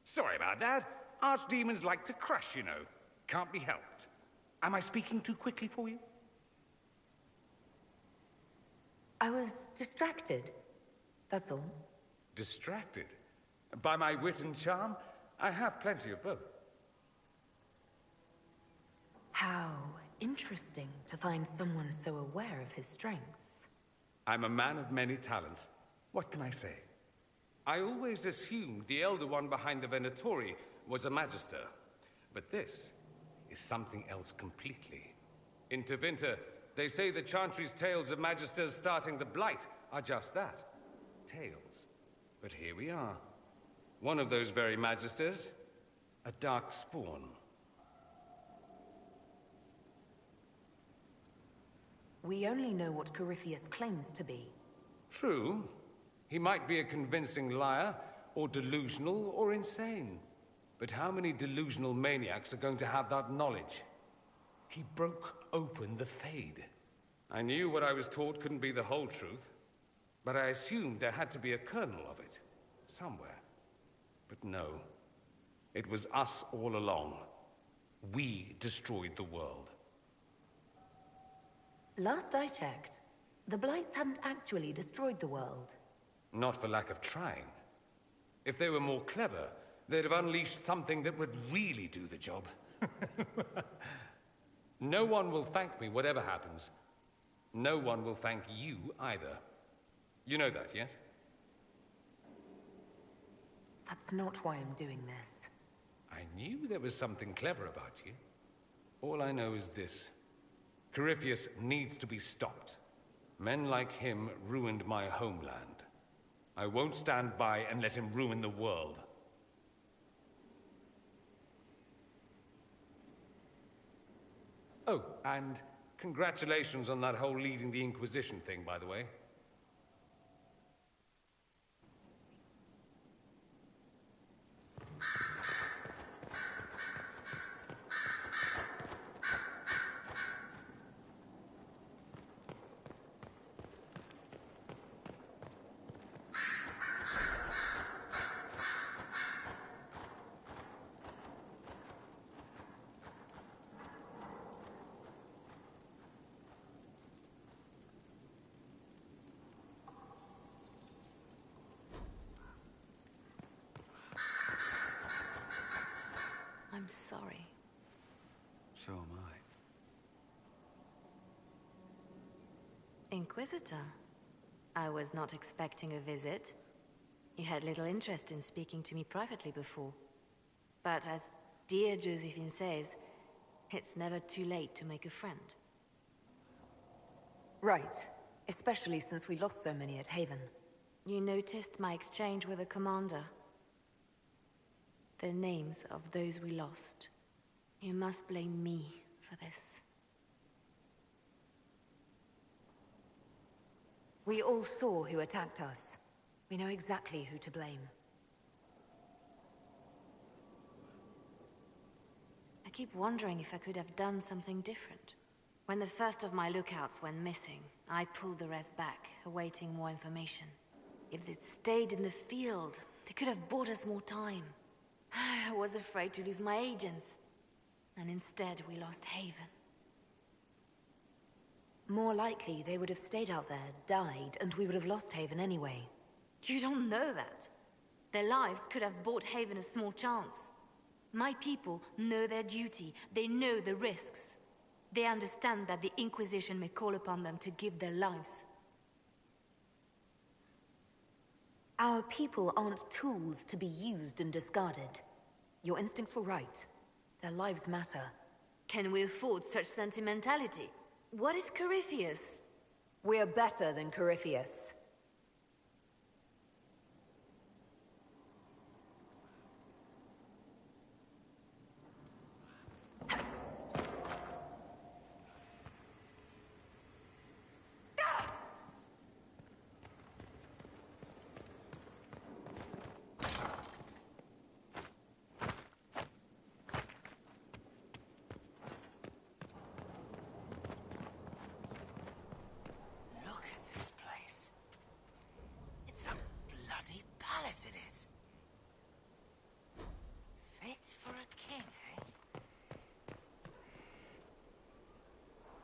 Sorry about that. Archdemons like to crush, you know. Can't be helped. Am I speaking too quickly for you? I was distracted. That's all. Distracted? By my wit and charm? I have plenty of both. How interesting to find someone so aware of his strengths. I'm a man of many talents. What can I say? I always assumed the Elder One behind the Venatori was a Magister. But this is something else completely. In Tevinter, they say the Chantry's tales of Magisters starting the Blight are just that. Tales. But here we are. One of those very Magisters, a dark spawn. We only know what Corypheus claims to be. True. He might be a convincing liar, or delusional, or insane. But how many delusional maniacs are going to have that knowledge? He broke open the Fade. I knew what I was taught couldn't be the whole truth, but I assumed there had to be a kernel of it, somewhere. But no. It was us all along. We destroyed the world. Last I checked, the Blights hadn't actually destroyed the world. Not for lack of trying. If they were more clever, they'd have unleashed something that would really do the job. No one will thank me, whatever happens. No one will thank you either. You know that, yes? That's not why I'm doing this. I knew there was something clever about you. All I know is this. Corypheus needs to be stopped. Men like him ruined my homeland. I won't stand by and let him ruin the world. Oh, and congratulations on that whole leading the Inquisition thing, by the way. I'm sorry. So am I. Inquisitor, I was not expecting a visit. You had little interest in speaking to me privately before. But as dear Josephine says, it's never too late to make a friend. Right. Especially since we lost so many at Haven. You noticed my exchange with the commander? The names of those we lost. You must blame me for this. We all saw who attacked us. We know exactly who to blame. I keep wondering if I could have done something different. When the first of my lookouts went missing, I pulled the rest back, awaiting more information. If they'd stayed in the field, they could have bought us more time. I was afraid to lose my agents. And instead, we lost Haven. More likely, they would have stayed out there, died, and we would have lost Haven anyway. You don't know that. Their lives could have bought Haven a small chance. My people know their duty. They know the risks. They understand that the Inquisition may call upon them to give their lives. Our people aren't tools to be used and discarded. Your instincts were right. Their lives matter. Can we afford such sentimentality? What if Corypheus... We're better than Corypheus.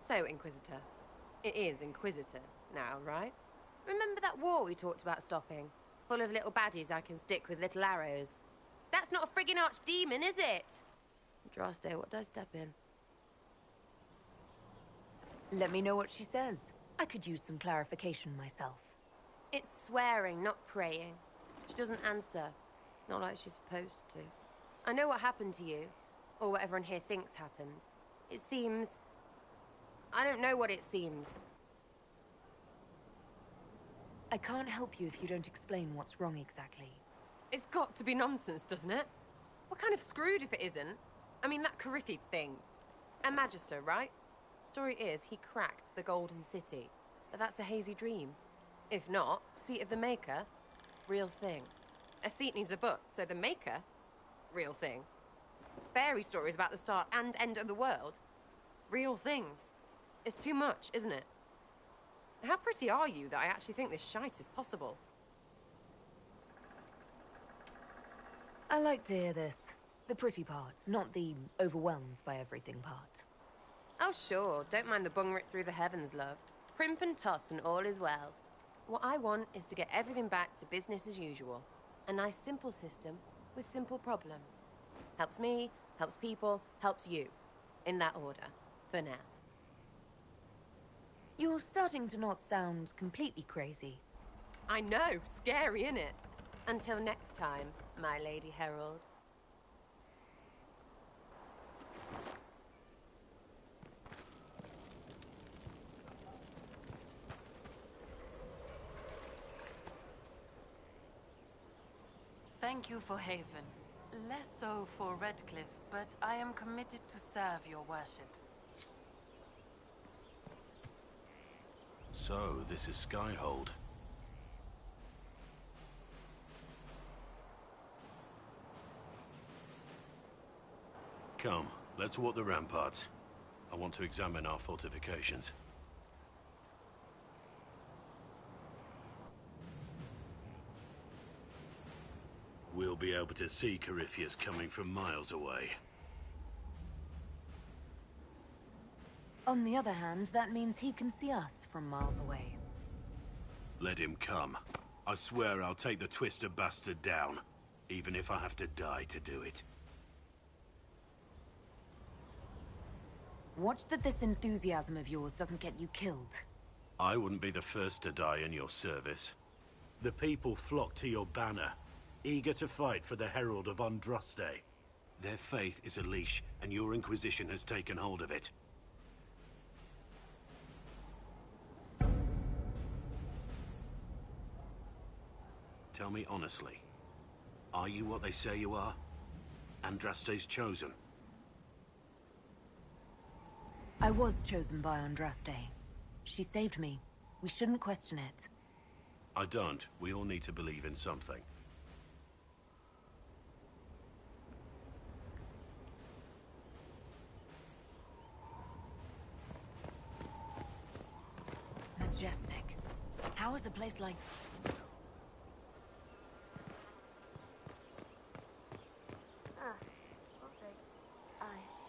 So, Inquisitor. It is Inquisitor now, right? Remember that war we talked about stopping? Full of little baddies I can stick with little arrows. That's not a friggin' archdemon, is it? Andraste, what did I step in? Let me know what she says. I could use some clarification myself. It's swearing, not praying. She doesn't answer. Not like she's supposed to. I know what happened to you. Or what everyone here thinks happened. It seems... I don't know what it seems. I can't help you if you don't explain what's wrong exactly. It's got to be nonsense, doesn't it? We're kind of screwed if it isn't. I mean, that Corypheus thing. A Magister, right? Story is, he cracked the Golden City. But that's a hazy dream. If not, seat of the Maker, real thing. A seat needs a book, so the Maker, real thing. Fairy stories about the start and end of the world, real things. It's too much, isn't it? How pretty are you that I actually think this shite is possible? I like to hear this. The pretty part, not the overwhelmed by everything part. Oh, sure. Don't mind the bung ripped through the heavens, love. Primp and toss and all is well. What I want is to get everything back to business as usual. A nice, simple system with simple problems. Helps me, helps people, helps you. In that order. For now. You're starting to not sound completely crazy. I know. Scary, innit? Until next time, my Lady Herald. Thank you for Haven. Less so for Redcliffe, but I am committed to serve your worship. So, this is Skyhold. Come, let's walk the ramparts. I want to examine our fortifications. We'll be able to see Corypheus coming from miles away. On the other hand, that means he can see us from miles away. Let him come. I swear I'll take the Twister bastard down, even if I have to die to do it. Watch that this enthusiasm of yours doesn't get you killed. I wouldn't be the first to die in your service. The people flock to your banner, eager to fight for the Herald of Andraste. Their faith is a leash, and your Inquisition has taken hold of it. Tell me honestly, are you what they say you are? Andraste's chosen? I was chosen by Andraste. She saved me. We shouldn't question it. I don't. We all need to believe in something. Majestic. How is a place like...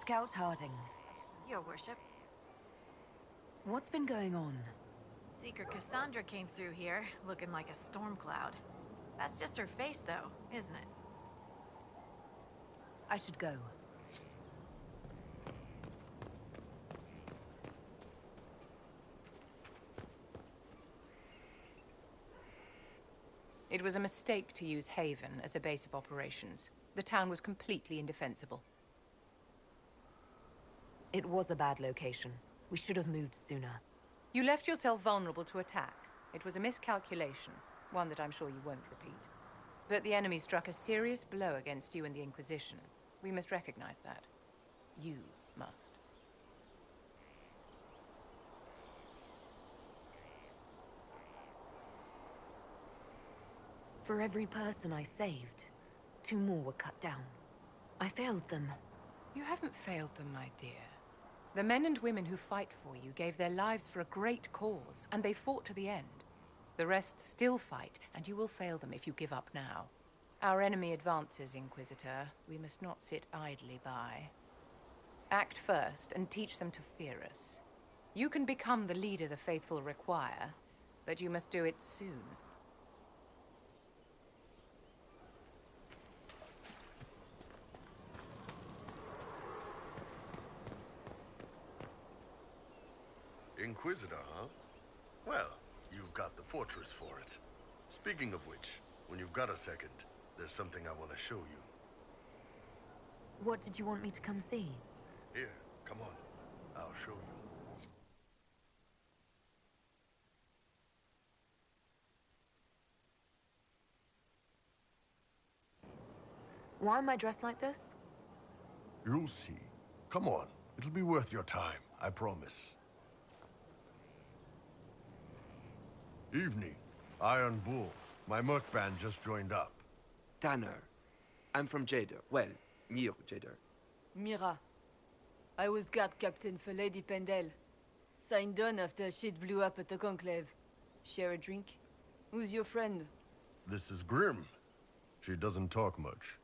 Scout Harding. Your worship. What's been going on? Seeker Cassandra came through here, looking like a storm cloud. That's just her face, though, isn't it? I should go. It was a mistake to use Haven as a base of operations. The town was completely indefensible. It was a bad location. We should have moved sooner. You left yourself vulnerable to attack. It was a miscalculation, one that I'm sure you won't repeat. But the enemy struck a serious blow against you and the Inquisition. We must recognize that. You must. For every person I saved, 2 more were cut down. I failed them. You haven't failed them, my dear. The men and women who fight for you gave their lives for a great cause, and they fought to the end. The rest still fight, and you will fail them if you give up now. Our enemy advances, Inquisitor. We must not sit idly by. Act first, and teach them to fear us. You can become the leader the faithful require, but you must do it soon. Inquisitor, huh? Well, you've got the fortress for it. Speaking of which, when you've got a second, there's something I want to show you. What did you want me to come see? Here, come on. I'll show you. Why am I dressed like this? You'll see. Come on. It'll be worth your time, I promise. Evening. Iron Bull. My merc band just joined up. Tanner. I'm from Jader. Well, near Jader. Mira. I was guard captain for Lady Pendel. Signed on after shit blew up at the Conclave. Share a drink? Who's your friend? This is Grim. She doesn't talk much.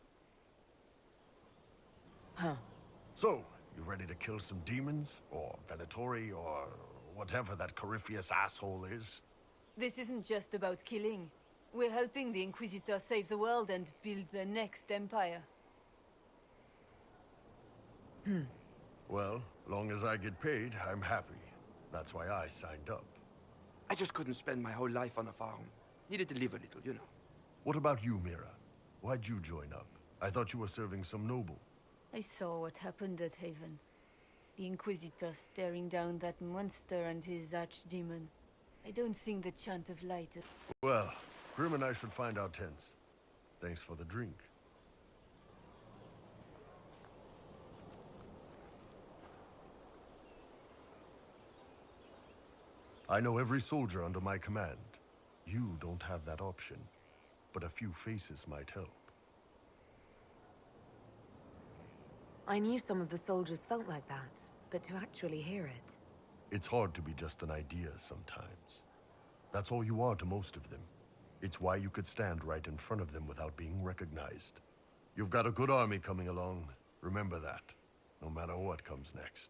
Huh. So, you ready to kill some demons? Or Venatori, or whatever that Corypheus asshole is? This isn't just about killing. We're helping the Inquisitor save the world and build the next empire. Well, long as I get paid, I'm happy. That's why I signed up. I just couldn't spend my whole life on a farm. Needed to live a little, you know. What about you, Mira? Why'd you join up? I thought you were serving some noble. I saw what happened at Haven. The Inquisitor staring down that monster and his archdemon. I don't think the chant of light is... Well, Grim and I should find our tents. Thanks for the drink. I know every soldier under my command. You don't have that option, but a few faces might help. I knew some of the soldiers felt like that, but to actually hear it... It's hard to be just an idea sometimes. That's all you are to most of them. It's why you could stand right in front of them without being recognized. You've got a good army coming along. Remember that, no matter what comes next.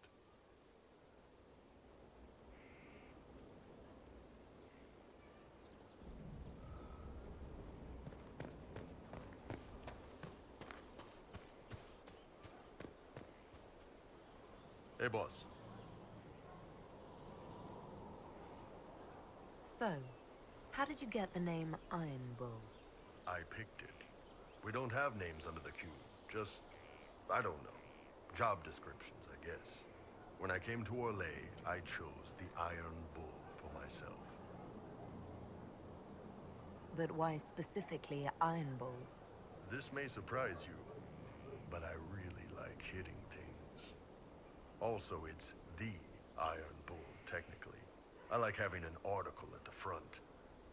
Hey, boss. So, how did you get the name Iron Bull? I picked it. We don't have names under the cube. Just, I don't know. Job descriptions, I guess. When I came to Orlais, I chose the Iron Bull for myself. But why specifically Iron Bull? This may surprise you, but I really like hitting things. Also, it's the Iron Bull, technically. I like having an article at the front.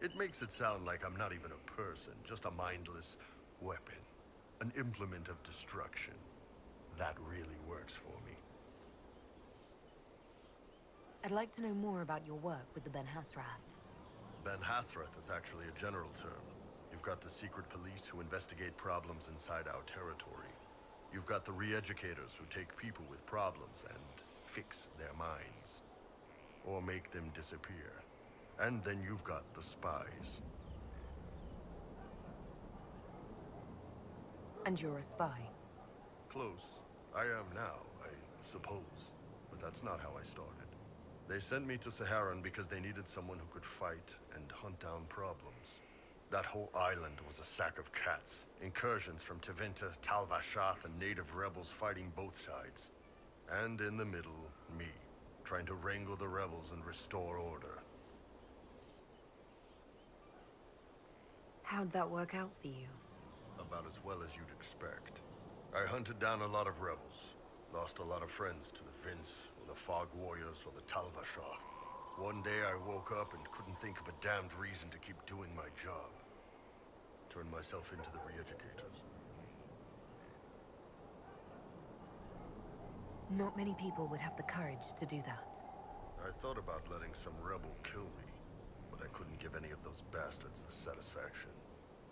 It makes it sound like I'm not even a person, just a mindless weapon. An implement of destruction. That really works for me. I'd like to know more about your work with the Ben Hasrath. Ben Hasrath is actually a general term. You've got the secret police who investigate problems inside our territory. You've got the re-educators who take people with problems and fix their minds. Or make them disappear. And then you've got the spies. And you're a spy? Close. I am now, I suppose. But that's not how I started. They sent me to Saharan because they needed someone who could fight and hunt down problems. That whole island was a sack of cats. Incursions from Tevinter, Tal Vashath, and native rebels fighting both sides. And in the middle, me, trying to wrangle the rebels and restore order. How'd that work out for you? About as well as you'd expect. I hunted down a lot of rebels. Lost a lot of friends to the Vince, or the Fog Warriors, or the Tal Vashath. One day I woke up and couldn't think of a damned reason to keep doing my job. Turned myself into the re-educators. Not many people would have the courage to do that. I thought about letting some rebel kill me, but I couldn't give any of those bastards the satisfaction.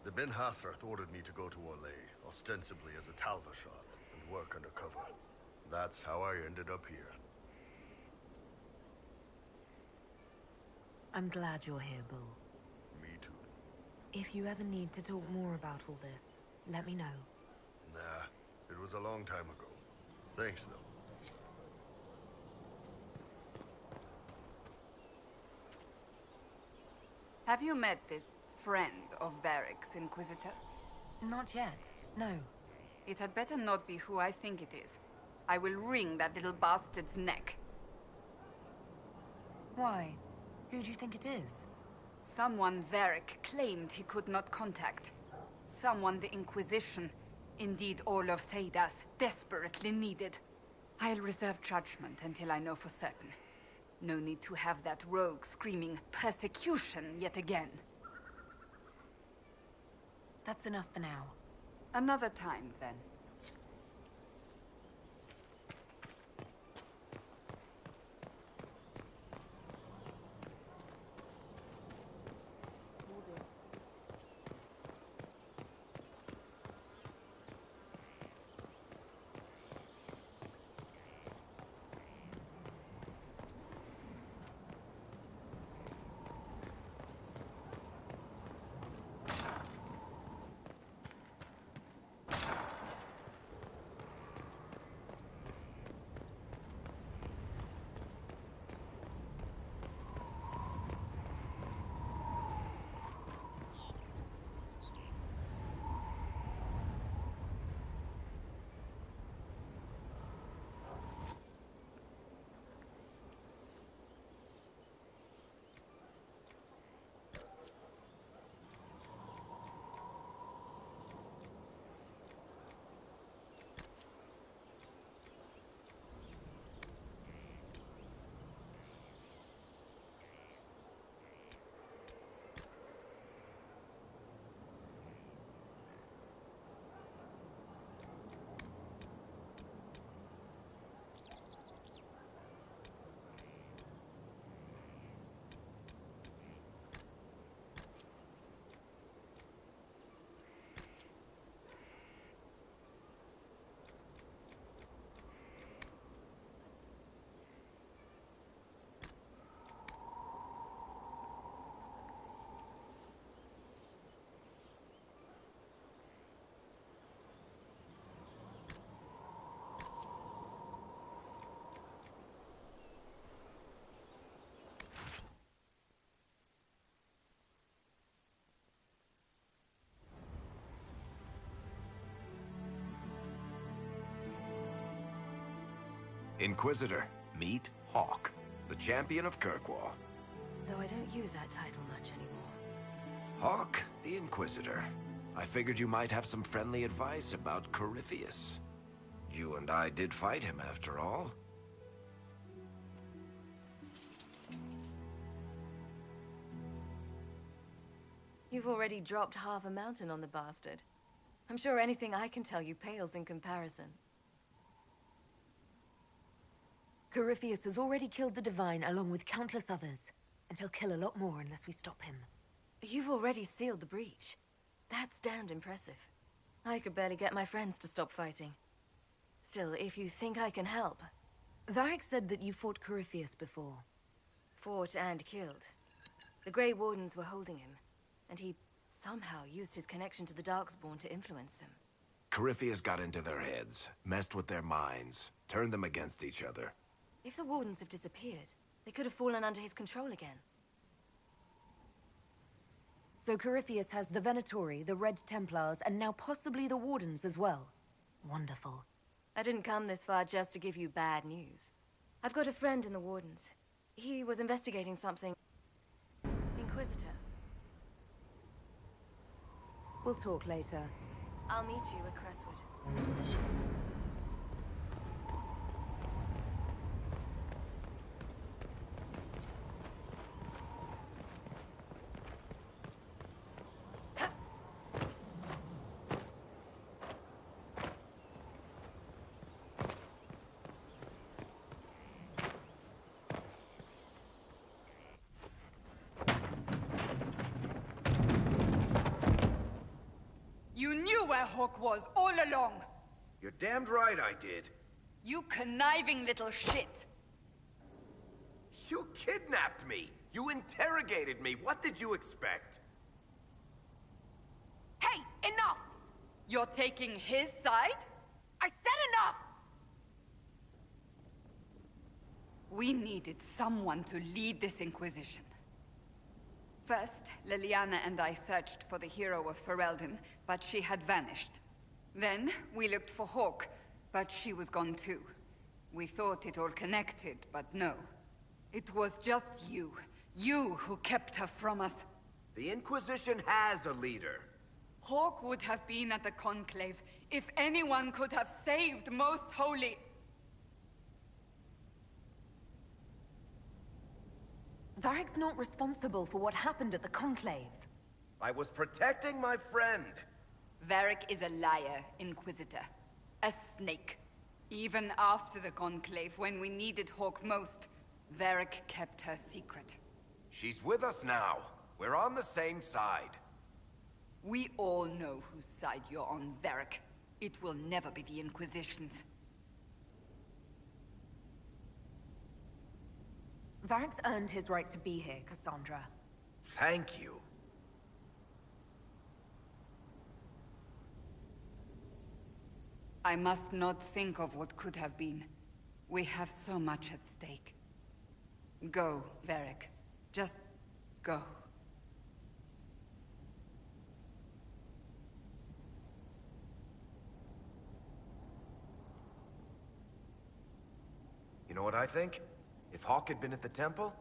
The Ben Hasrath ordered me to go to Orlais, ostensibly as a Tal Vashath, and work undercover. That's how I ended up here. I'm glad you're here, Bull. Me too. If you ever need to talk more about all this, let me know. Nah, it was a long time ago. Thanks, though. Have you met this friend of Varric's, Inquisitor? Not yet, no. It had better not be who I think it is. I will wring that little bastard's neck. Why? Who do you think it is? Someone Varric claimed he could not contact. Someone the Inquisition, indeed all of Thedas, desperately needed. I'll reserve judgment until I know for certain. No need to have that rogue screaming persecution yet again. That's enough for now. Another time, then. Inquisitor, meet Hawk, the champion of Kirkwall. Though I don't use that title much anymore. Hawk, the Inquisitor. I figured you might have some friendly advice about Corypheus. You and I did fight him, after all. You've already dropped half a mountain on the bastard. I'm sure anything I can tell you pales in comparison. Corypheus has already killed the Divine along with countless others, and he'll kill a lot more unless we stop him. You've already sealed the breach. That's damned impressive. I could barely get my friends to stop fighting. Still, if you think I can help... Varric said that you fought Corypheus before. Fought and killed. The Grey Wardens were holding him, and he somehow used his connection to the Darkspawn to influence them. Corypheus got into their heads, messed with their minds, turned them against each other. If the Wardens have disappeared, they could have fallen under his control again. So Corypheus has the Venatori, the Red Templars, and now possibly the Wardens as well. Wonderful. I didn't come this far just to give you bad news. I've got a friend in the Wardens. He was investigating something. Inquisitor. We'll talk later. I'll meet you at Crestwood. You knew where Hawk was all along! You're damned right I did. You conniving little shit! You kidnapped me! You interrogated me! What did you expect? Hey, enough! You're taking his side? I said enough! We needed someone to lead this Inquisition. First, Liliana and I searched for the hero of Ferelden, but she had vanished. Then, we looked for Hawk, but she was gone too. We thought it all connected, but no. It was just you. You who kept her from us. The Inquisition has a leader. Hawk would have been at the Conclave if anyone could have saved Most Holy... Varric's not responsible for what happened at the Conclave. I was protecting my friend. Varric is a liar, Inquisitor. A snake. Even after the Conclave, when we needed Hawk most, Varric kept her secret. She's with us now. We're on the same side. We all know whose side you're on, Varric. It will never be the Inquisition's. Varric's earned his right to be here, Cassandra. Thank you. I must not think of what could have been. We have so much at stake. Go, Varric. Just go. You know what I think? If Hawk had been at the temple,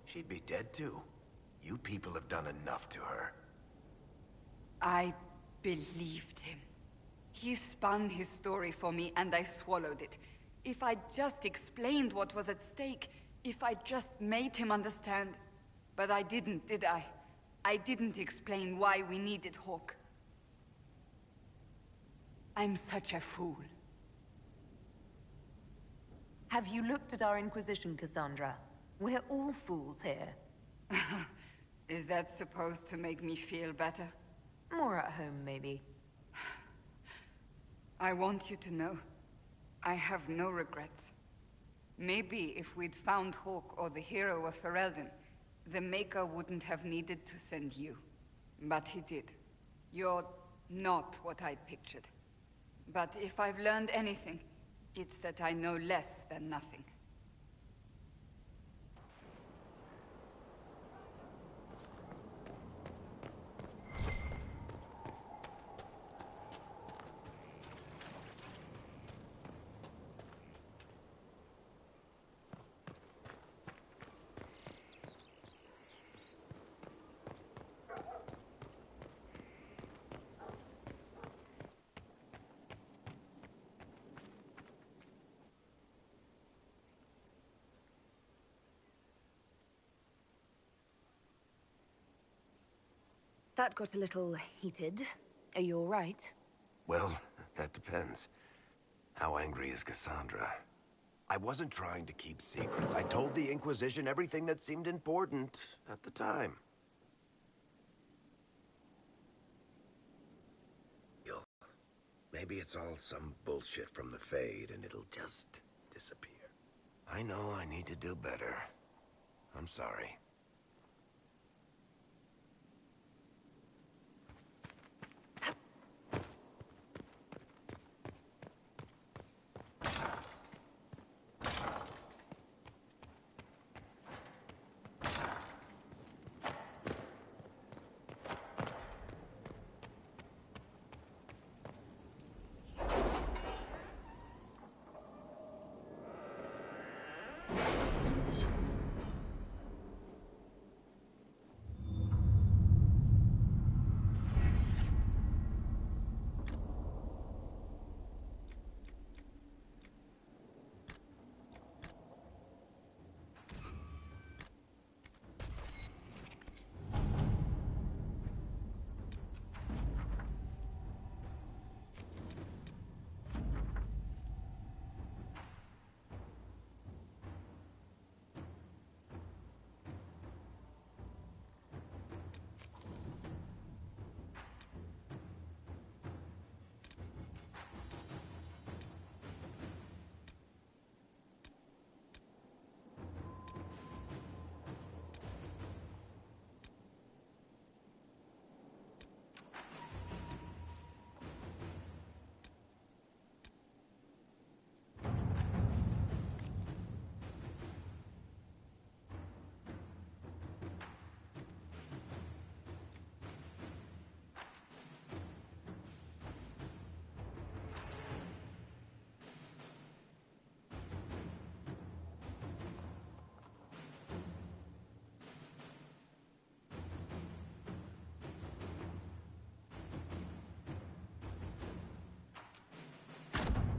she'd be dead too. You people have done enough to her. I believed him. He spun his story for me and I swallowed it. If I just explained what was at stake, if I just made him understand. But I didn't, did I? I didn't explain why we needed Hawk. I'm such a fool. Have you looked at our Inquisition, Cassandra? We're all fools here. Is that supposed to make me feel better? More at home, maybe. I want you to know, I have no regrets. Maybe if we'd found Hawk or the hero of Ferelden, the Maker wouldn't have needed to send you. But he did. You're not what I'd pictured. But if I've learned anything, it's that I know less than nothing. that got a little heated. Are you all right? Well, that depends. How angry is Cassandra? I wasn't trying to keep secrets. I told the Inquisition everything that seemed important at the time. Maybe it's all some bullshit from the Fade and it'll just disappear. I know I need to do better. I'm sorry.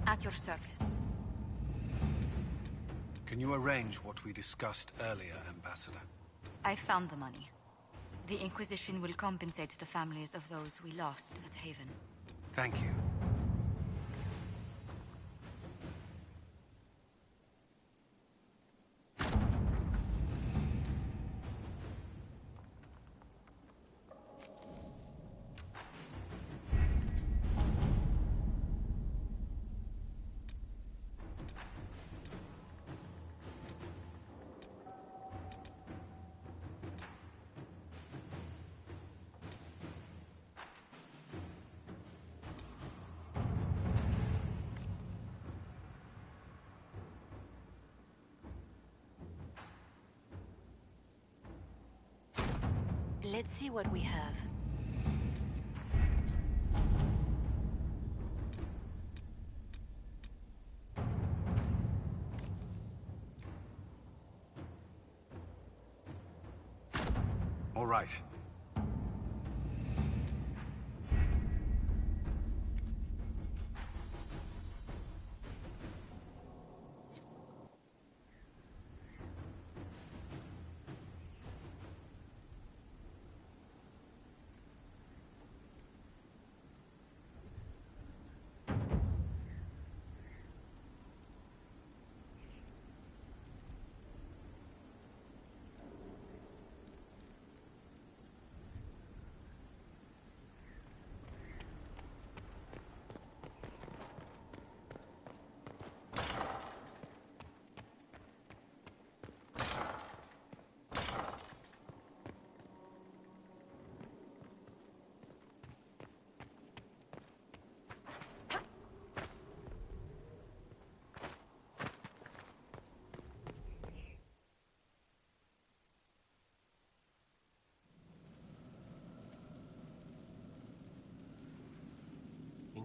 At your service. Can you arrange what we discussed earlier, Ambassador? I found the money. The Inquisition will compensate the families of those we lost at Haven. Thank you. Let's see what we have. All right.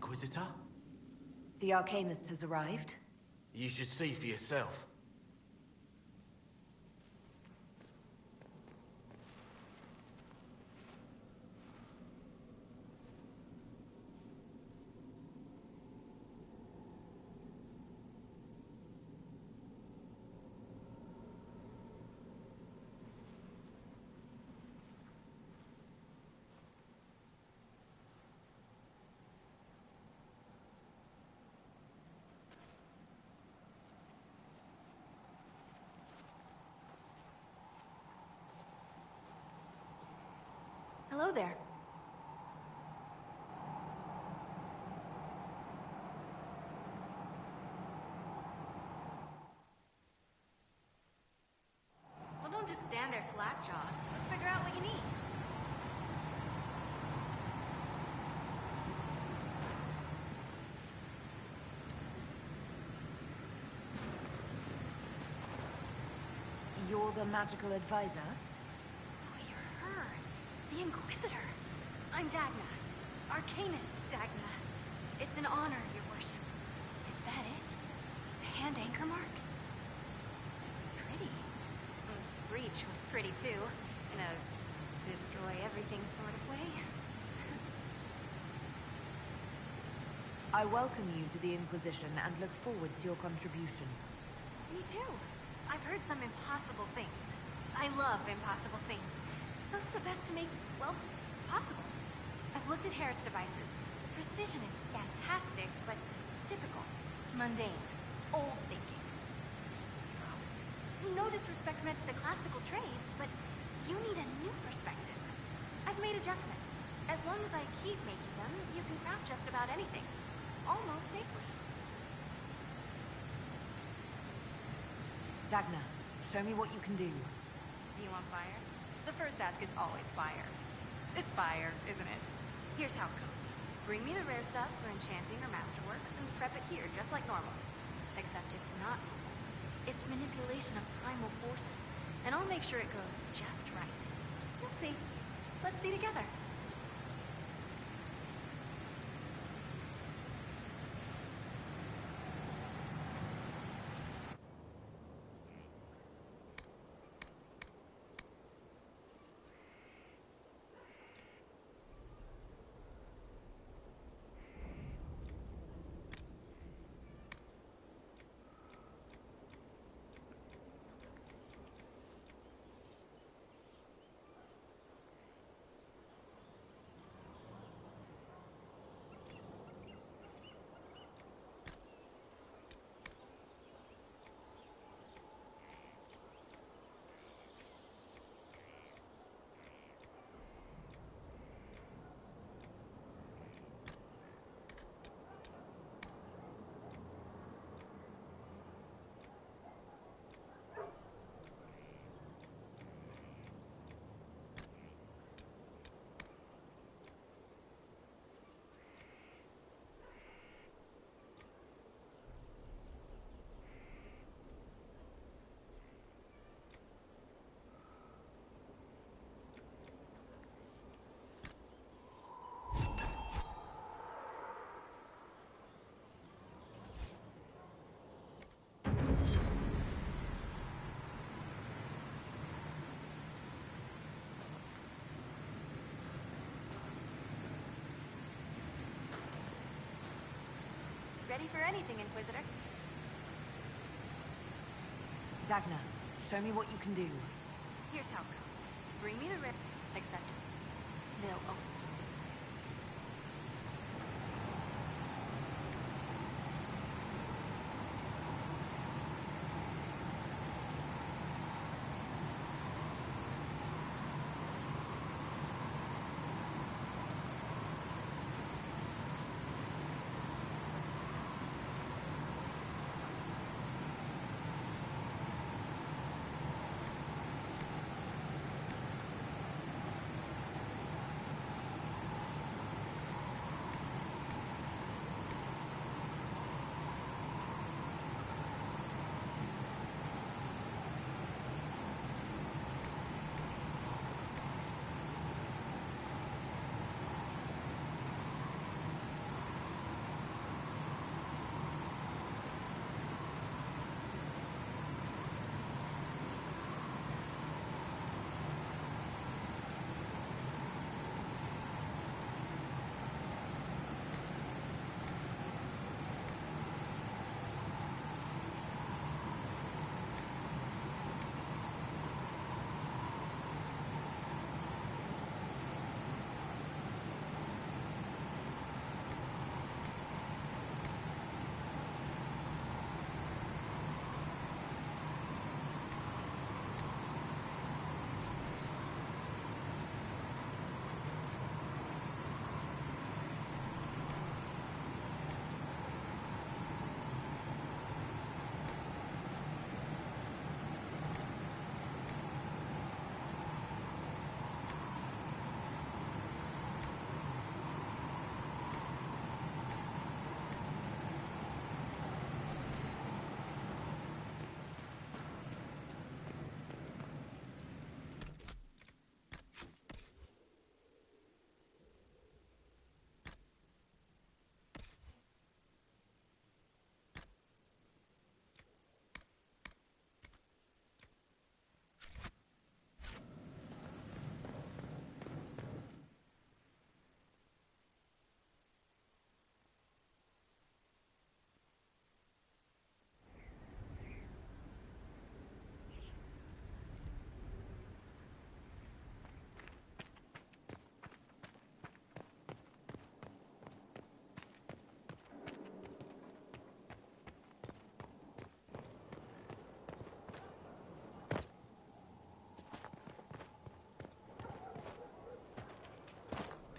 Inquisitor? The Arcanist has arrived. You should see for yourself. there. Well, don't just stand there slack-jawed. Let's figure out what you need. You're the magical advisor? Oh, you're her. The Inquisitor. I'm Dagna. Arcanist Dagna. It's an honor, your worship. Is that it? The hand anchor mark? It's pretty. Breach was pretty too. In a destroy everything sort of way. I welcome you to the Inquisition and look forward to your contribution. Me too. I've heard some impossible things. I love impossible things. Those are the best to make, well, possible. I've looked at Herod's devices. The precision is fantastic, but typical. Mundane. Old thinking. No disrespect meant to the classical trades, but you need a new perspective. I've made adjustments. As long as I keep making them, you can craft just about anything. Almost safely. Dagna, show me what you can do. Do you want fire? The first ask is always fire. It's fire, isn't it? Here's how it goes. Bring me the rare stuff for enchanting or masterworks and prep it here just like normal. Except it's not normal. It's manipulation of primal forces. And I'll make sure it goes just right. You'll see. Let's see together. Ready for anything, Inquisitor. Dagna, show me what you can do. Here's how it goes. Bring me the rare... Accept it. They'll open.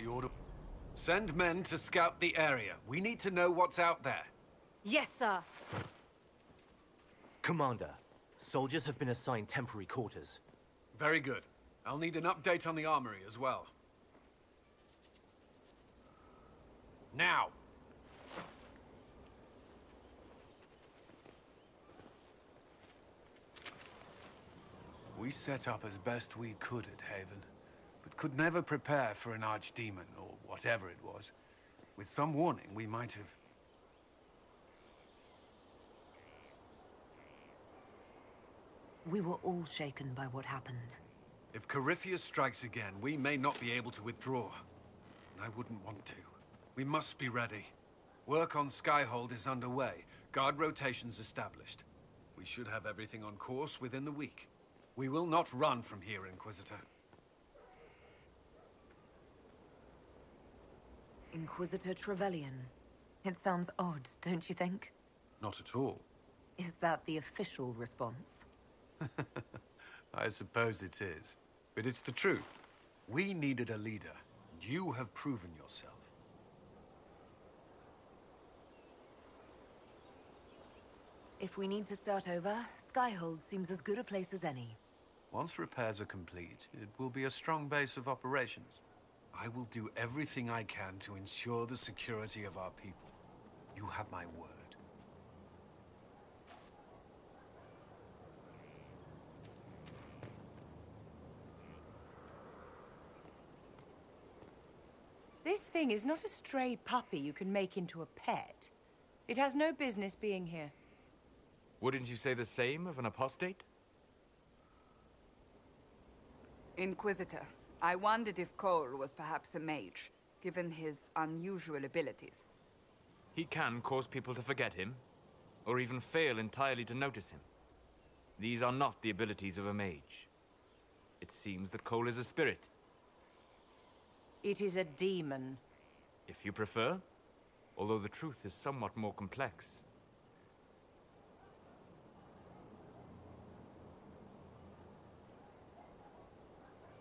order... Send men to scout the area. We need to know what's out there. Yes, sir. Commander, soldiers have been assigned temporary quarters. Very good. I'll need an update on the armory as well. Now! We set up as best we could at Haven, but could never prepare for an archdemon, or whatever it was. With some warning, we might have... We were all shaken by what happened. If Corypheus strikes again, we may not be able to withdraw. And I wouldn't want to. We must be ready. Work on Skyhold is underway. Guard rotations established. We should have everything on course within the week. We will not run from here, Inquisitor. Inquisitor Trevelyan. It sounds odd, don't you think? Not at all. Is that the official response? I suppose it is. But it's the truth. We needed a leader, and you have proven yourself. If we need to start over, Skyhold seems as good a place as any. Once repairs are complete, it will be a strong base of operations. I will do everything I can to ensure the security of our people. You have my word. This thing is not a stray puppy you can make into a pet. It has no business being here. Wouldn't you say the same of an apostate? Inquisitor, I wondered if Cole was perhaps a mage, given his unusual abilities. He can cause people to forget him, or even fail entirely to notice him. These are not the abilities of a mage. It seems that Cole is a spirit. It is a demon. If you prefer, although the truth is somewhat more complex.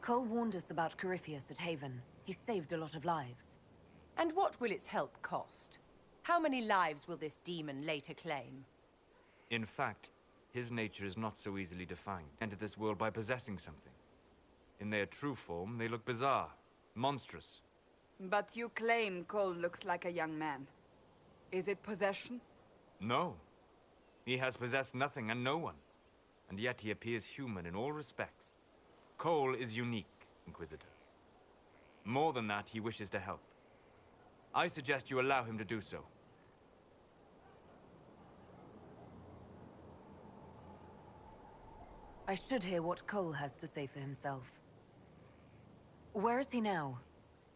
Cole warned us about Corypheus at Haven. He saved a lot of lives. And what will its help cost? How many lives will this demon later claim? In fact, his nature is not so easily defined. Entered this world by possessing something. In their true form, they look bizarre, monstrous. But you claim Cole looks like a young man. Is it possession? No. He has possessed nothing and no one. And yet he appears human in all respects. Cole is unique, Inquisitor. More than that, he wishes to help. I suggest you allow him to do so. I should hear what Cole has to say for himself. Where is he now?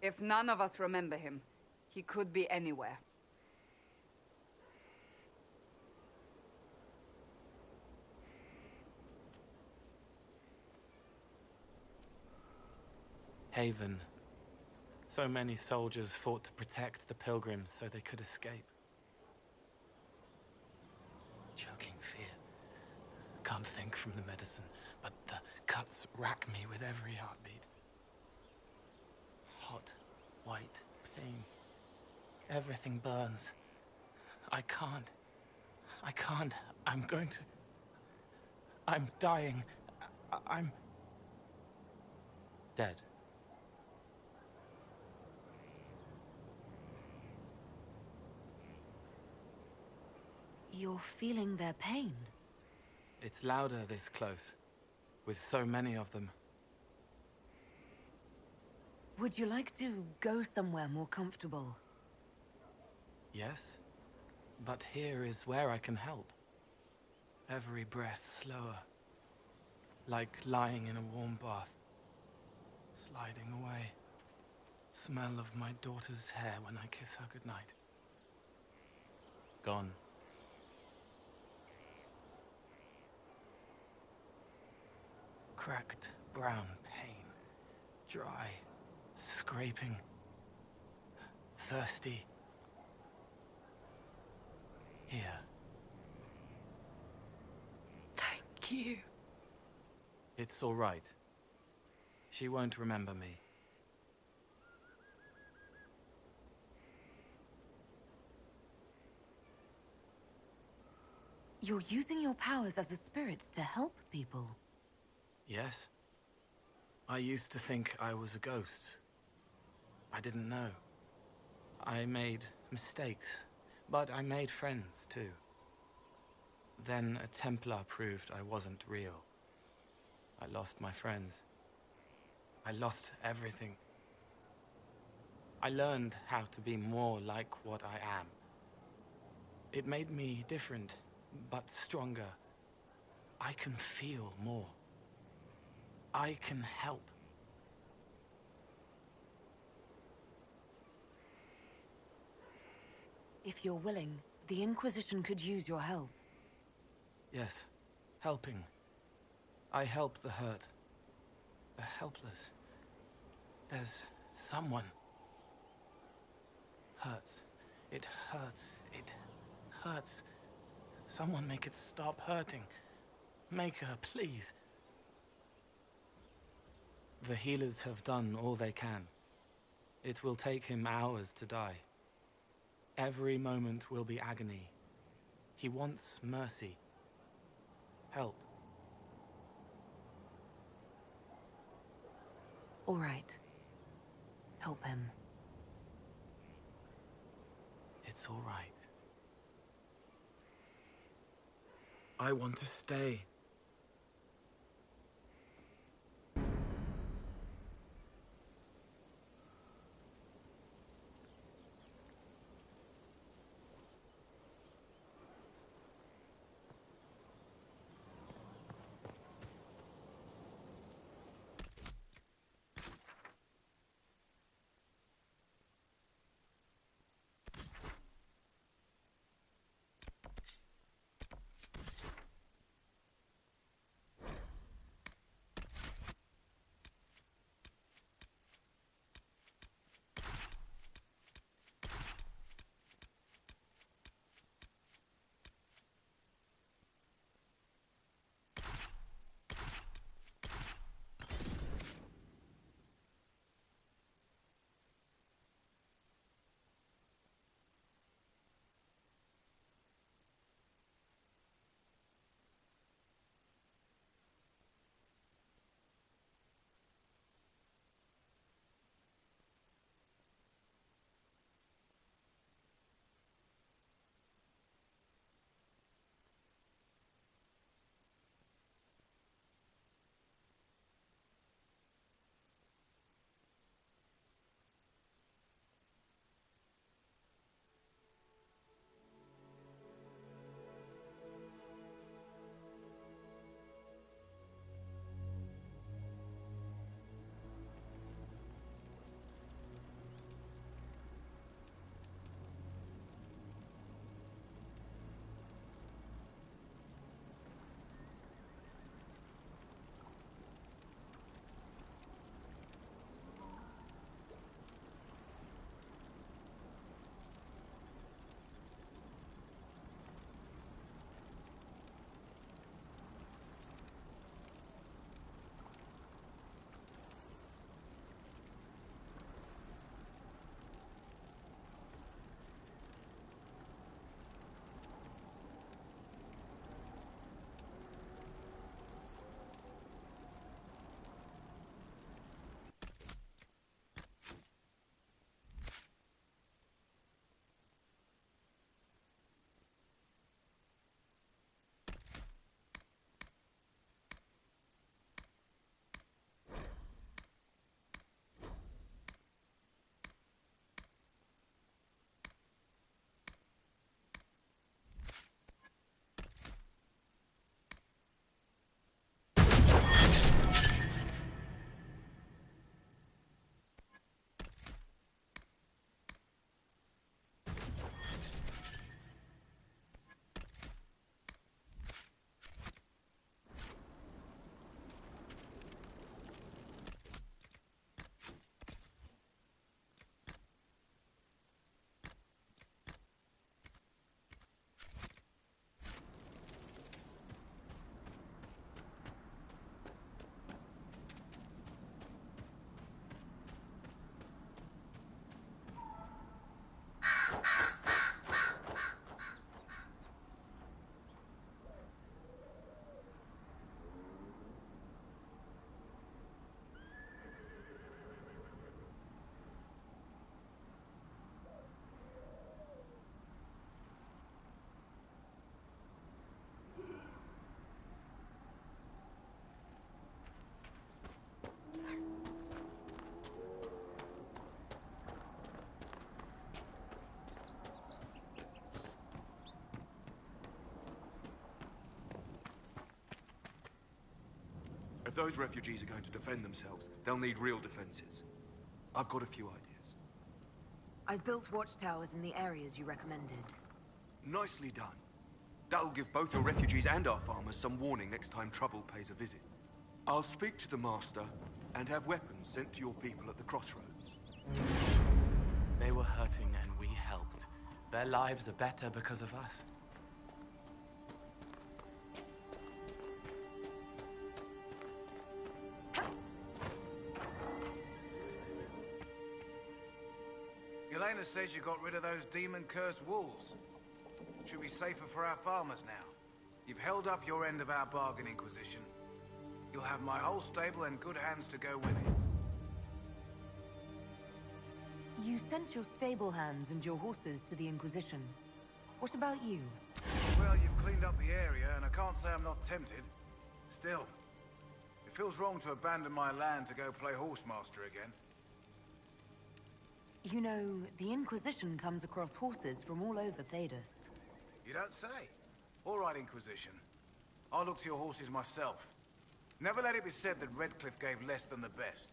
If none of us remember him, he could be anywhere. Haven. So many soldiers fought to protect the pilgrims so they could escape. Choking fear. Can't think from the medicine, but the cuts rack me with every heartbeat. Hot, white pain. Everything burns. I can't. I'm going to... I'm dying. I'm... dead. You're feeling their pain. It's louder this close, with so many of them. Would you like to go somewhere more comfortable? Yes, but here is where I can help. Every breath slower, like lying in a warm bath, sliding away. Smell of my daughter's hair when I kiss her goodnight. Gone. Cracked brown pain, dry, scraping, thirsty. Here. Thank you. It's all right. She won't remember me. You're using your powers as a spirit to help people. Yes. I used to think I was a ghost. I didn't know. I made mistakes, but I made friends too. Then a Templar proved I wasn't real. I lost my friends. I lost everything. I learned how to be more like what I am. It made me different, but stronger. I can feel more. I can help. If you're willing, the Inquisition could use your help. Yes, helping. I help the hurt, the helpless. There's someone. Hurts. It hurts. It hurts. Someone make it stop hurting. Make her, please. The healers have done all they can. It will take him hours to die. Every moment will be agony. He wants mercy. Help. All right. Help him. It's all right. I want to stay. those refugees are going to defend themselves, they'll need real defenses. I've got a few ideas. I've built watchtowers in the areas you recommended. Nicely done. That'll give both your refugees and our farmers some warning next time trouble pays a visit. I'll speak to the Master and have weapons sent to your people at the crossroads. They were hurting and we helped. Their lives are better because of us. Elena says you got rid of those demon-cursed wolves. Should be safer for our farmers now. You've held up your end of our bargain, Inquisition. You'll have my whole stable in good hands to go with it. You sent your stable hands and your horses to the Inquisition. What about you? Well, you've cleaned up the area, and I can't say I'm not tempted. Still, it feels wrong to abandon my land to go play horsemaster again. You know, the Inquisition comes across horses from all over Thedas. You don't say. All right, Inquisition. I'll look to your horses myself. Never let it be said that Redcliffe gave less than the best.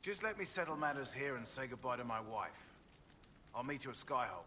Just let me settle matters here and say goodbye to my wife. I'll meet you at Skyhold.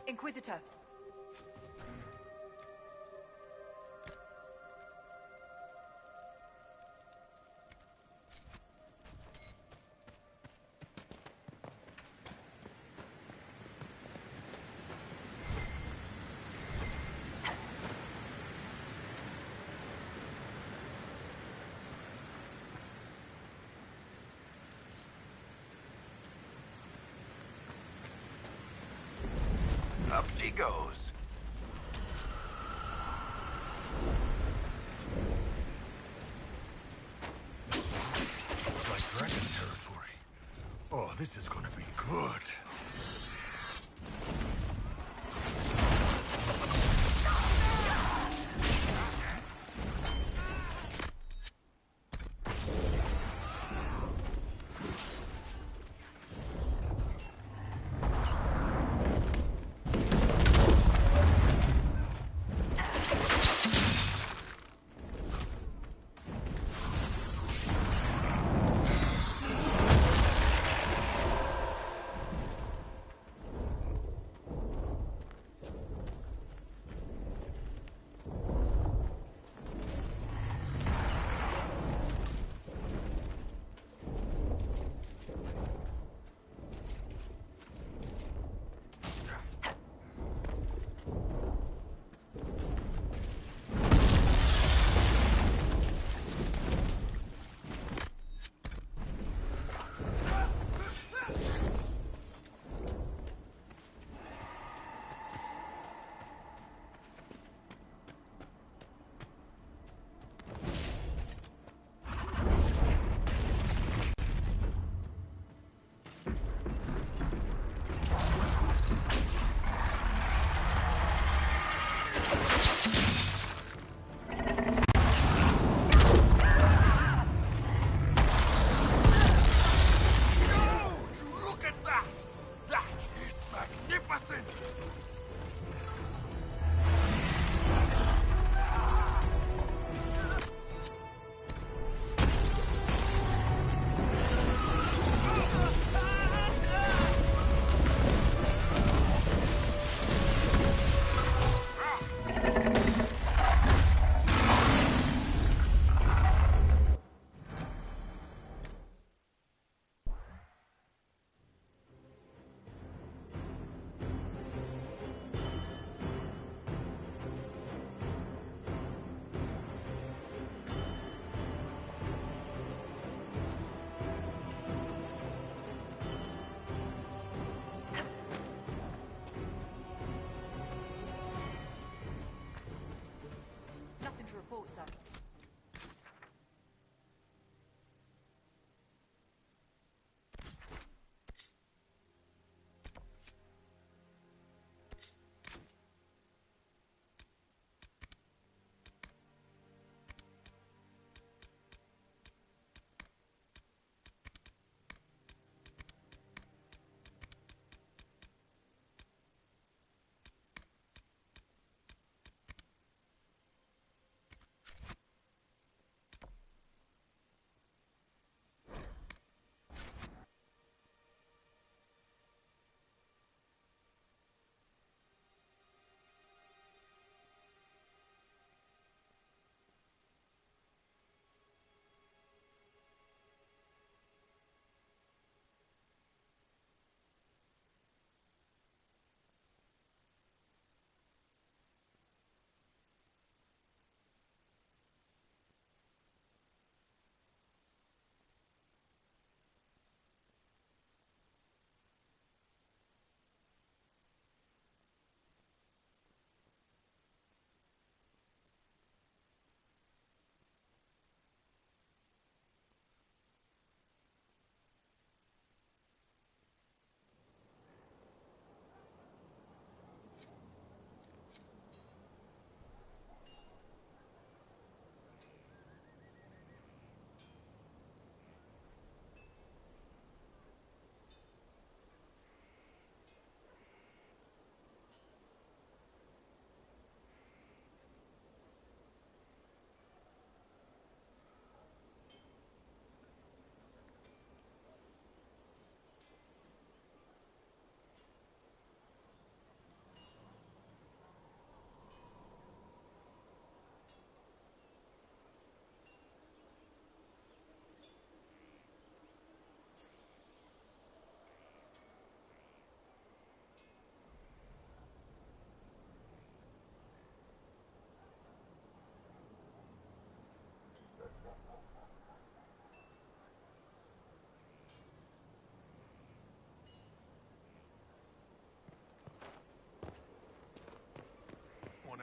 Inquisitor. Up she goes. It's like dragon territory. Oh, this is gonna be good.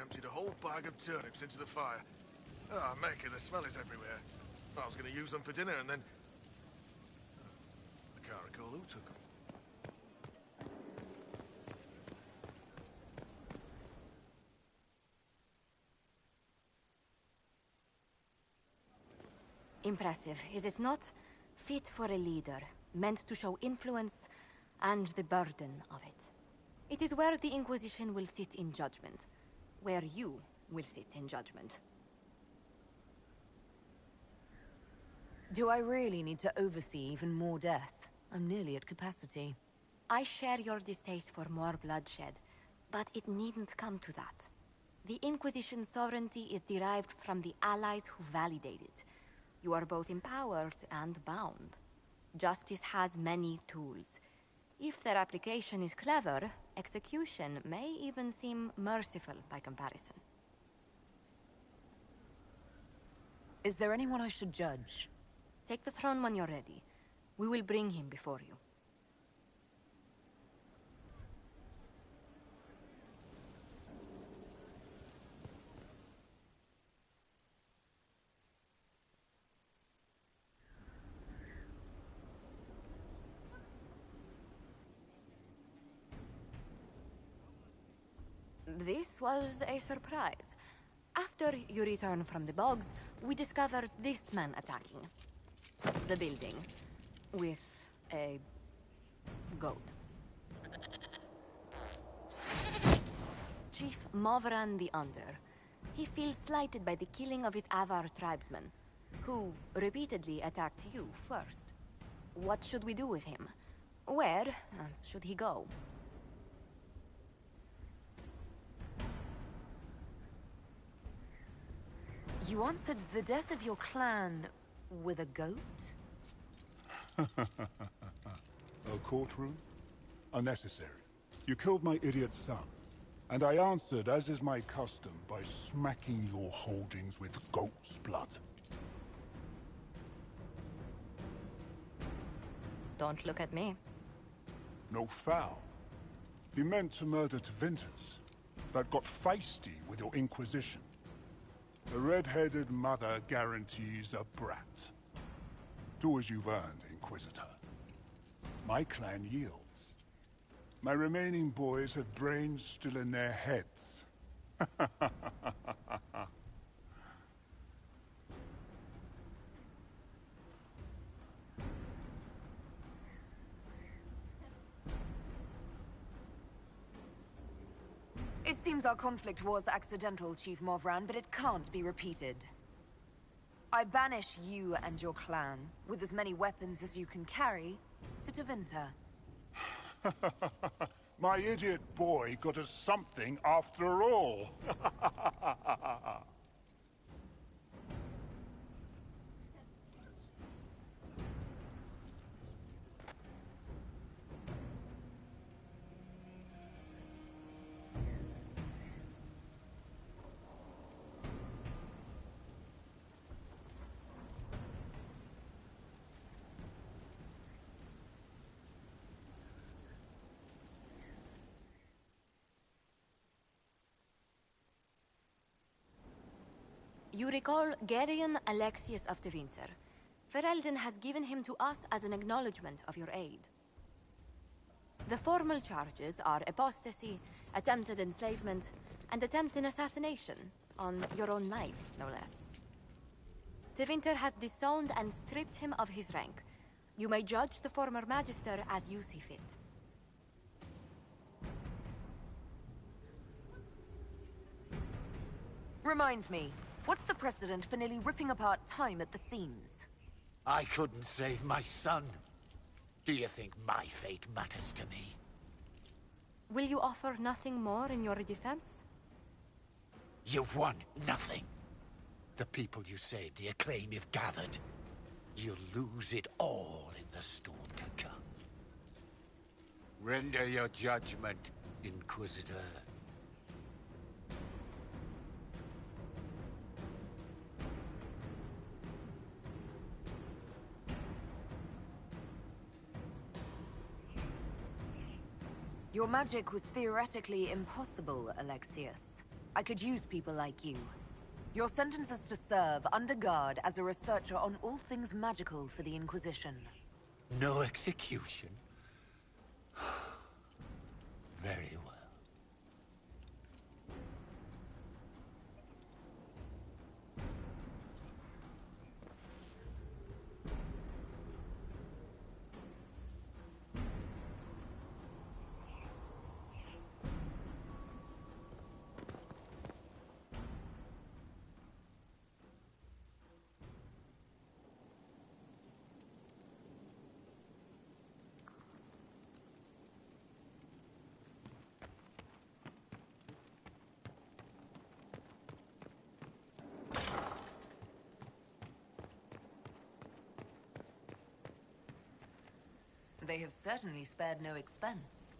emptied a whole bag of turnips into the fire. Ah, Maker, the smell is everywhere. I was going to use them for dinner and then... I can't recall who took them. Impressive, is it not? Fit for a leader, meant to show influence and the burden of it. It is where the Inquisition will sit in judgment. Where you will sit in judgment. Do I really need to oversee even more death? I'm nearly at capacity. I share your distaste for more bloodshed, but it needn't come to that. The Inquisition's sovereignty is derived from the allies who validate it. You are both empowered and bound. Justice has many tools. If their application is clever, execution may even seem merciful by comparison. Is there anyone I should judge? Take the throne when you're ready. We will bring him before you. This was a surprise. After you return from the bogs, we discovered this man attacking the building with a goat. Chief Movran the Under. He feels slighted by the killing of his Avar tribesmen, who repeatedly attacked you first. What should we do with him? Where should he go? You answered the death of your clan with a goat? A courtroom? Unnecessary. You killed my idiot son, and I answered, as is my custom, by smacking your holdings with goat's blood. Don't look at me. No foul. He meant to murder Tevinters, but got feisty with your Inquisition. A red-headed mother guarantees a brat. Do as you've earned, Inquisitor. My clan yields. My remaining boys have brains still in their heads. It seems our conflict was accidental, Chief Movran, but it can't be repeated. I banish you and your clan, with as many weapons as you can carry, to Tevinter. My idiot boy got us something after all. You recall Gerion Alexius of Tevinter. Ferelden has given him to us as an acknowledgement of your aid. The formal charges are apostasy, attempted enslavement, and attempted assassination, on your own life, no less. Tevinter has disowned and stripped him of his rank. You may judge the former Magister as you see fit. Remind me, what's the precedent for nearly ripping apart time at the seams? I couldn't save my son. Do you think my fate matters to me? Will you offer nothing more in your defense? You've won nothing. The people you saved, the acclaim you've gathered. You'll lose it all in the storm to come. Render your judgment, Inquisitor. Your magic was theoretically impossible, Alexius. I could use people like you. Your sentence is to serve under guard as a researcher on all things magical for the Inquisition. No execution? Very well. They have certainly spared no expense.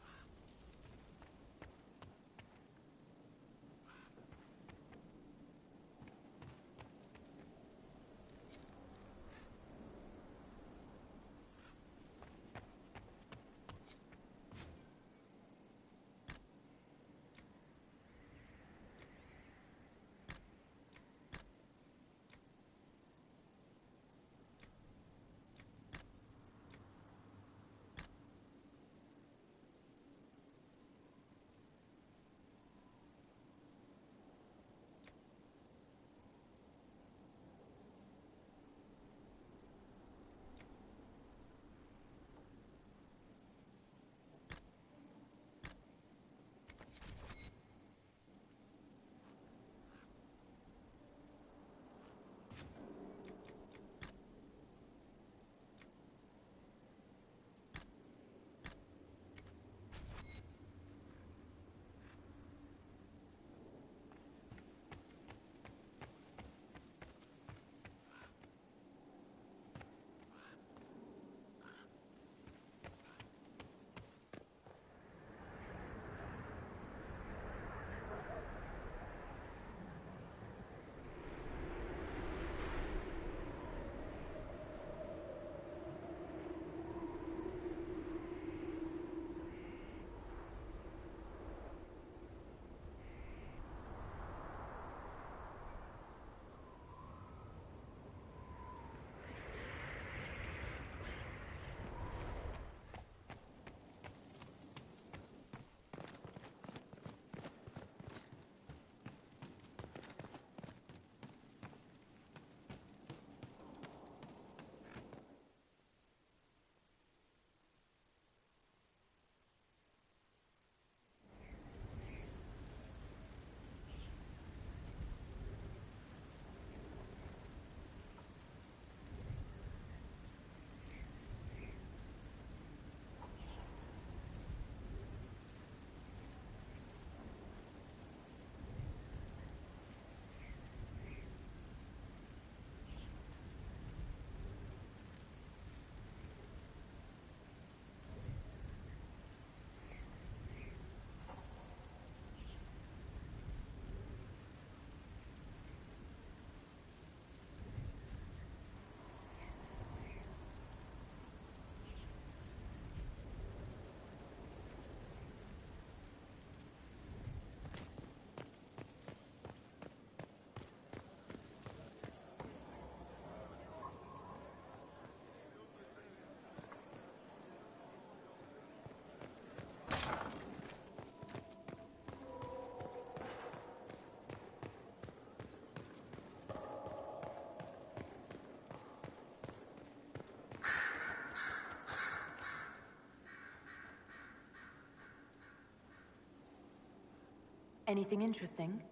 Anything interesting?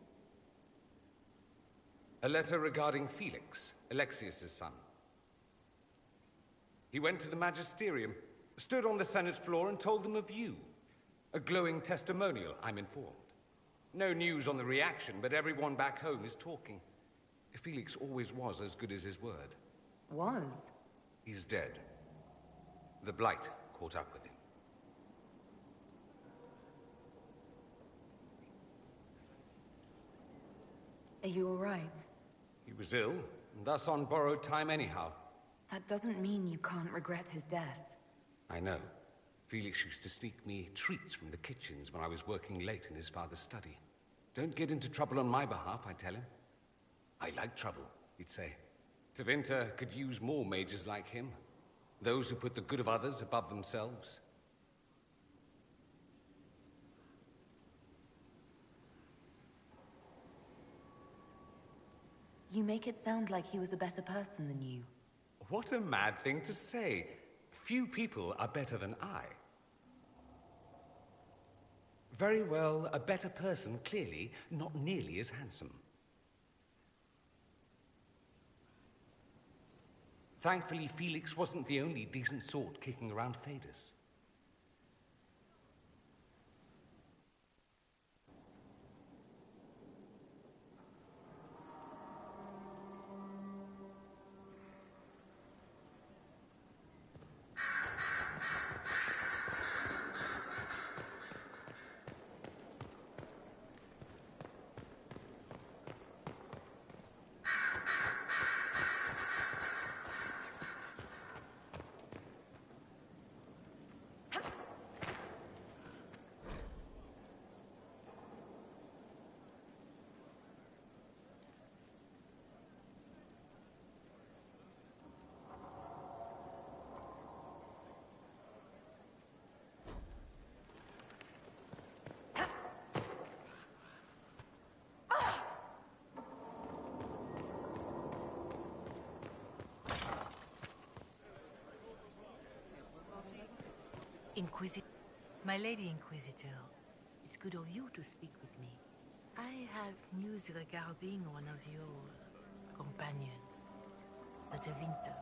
A letter regarding Felix, Alexius's son. He went to the Magisterium, stood on the Senate floor and told them of you. A glowing testimonial, I'm informed. No news on the reaction, but everyone back home is talking. Felix always was as good as his word. Was? He's dead. The Blight caught up with him. Are you all right? He was ill, and thus on borrowed time anyhow. That doesn't mean you can't regret his death. I know. Felix used to sneak me treats from the kitchens when I was working late in his father's study. Don't get into trouble on my behalf, I tell him. I like trouble, he'd say. Tevinter could use more mages like him. Those who put the good of others above themselves. You make it sound like he was a better person than you. What a mad thing to say. Few people are better than I. Very well, a better person, clearly, not nearly as handsome. Thankfully, Felix wasn't the only decent sort kicking around Thedas. My Lady Inquisitor, it's good of you to speak with me. I have news regarding one of your companions, the Tevinter.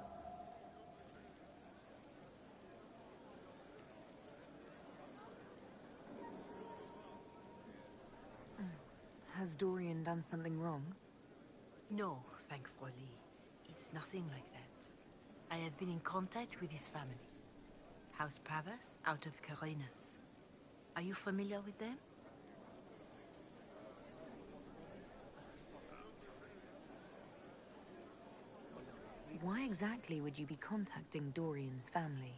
Has Dorian done something wrong? No, thankfully. It's nothing like that. I have been in contact with his family. House Pravas, out of Carenas. Are you familiar with them? Why exactly would you be contacting Dorian's family?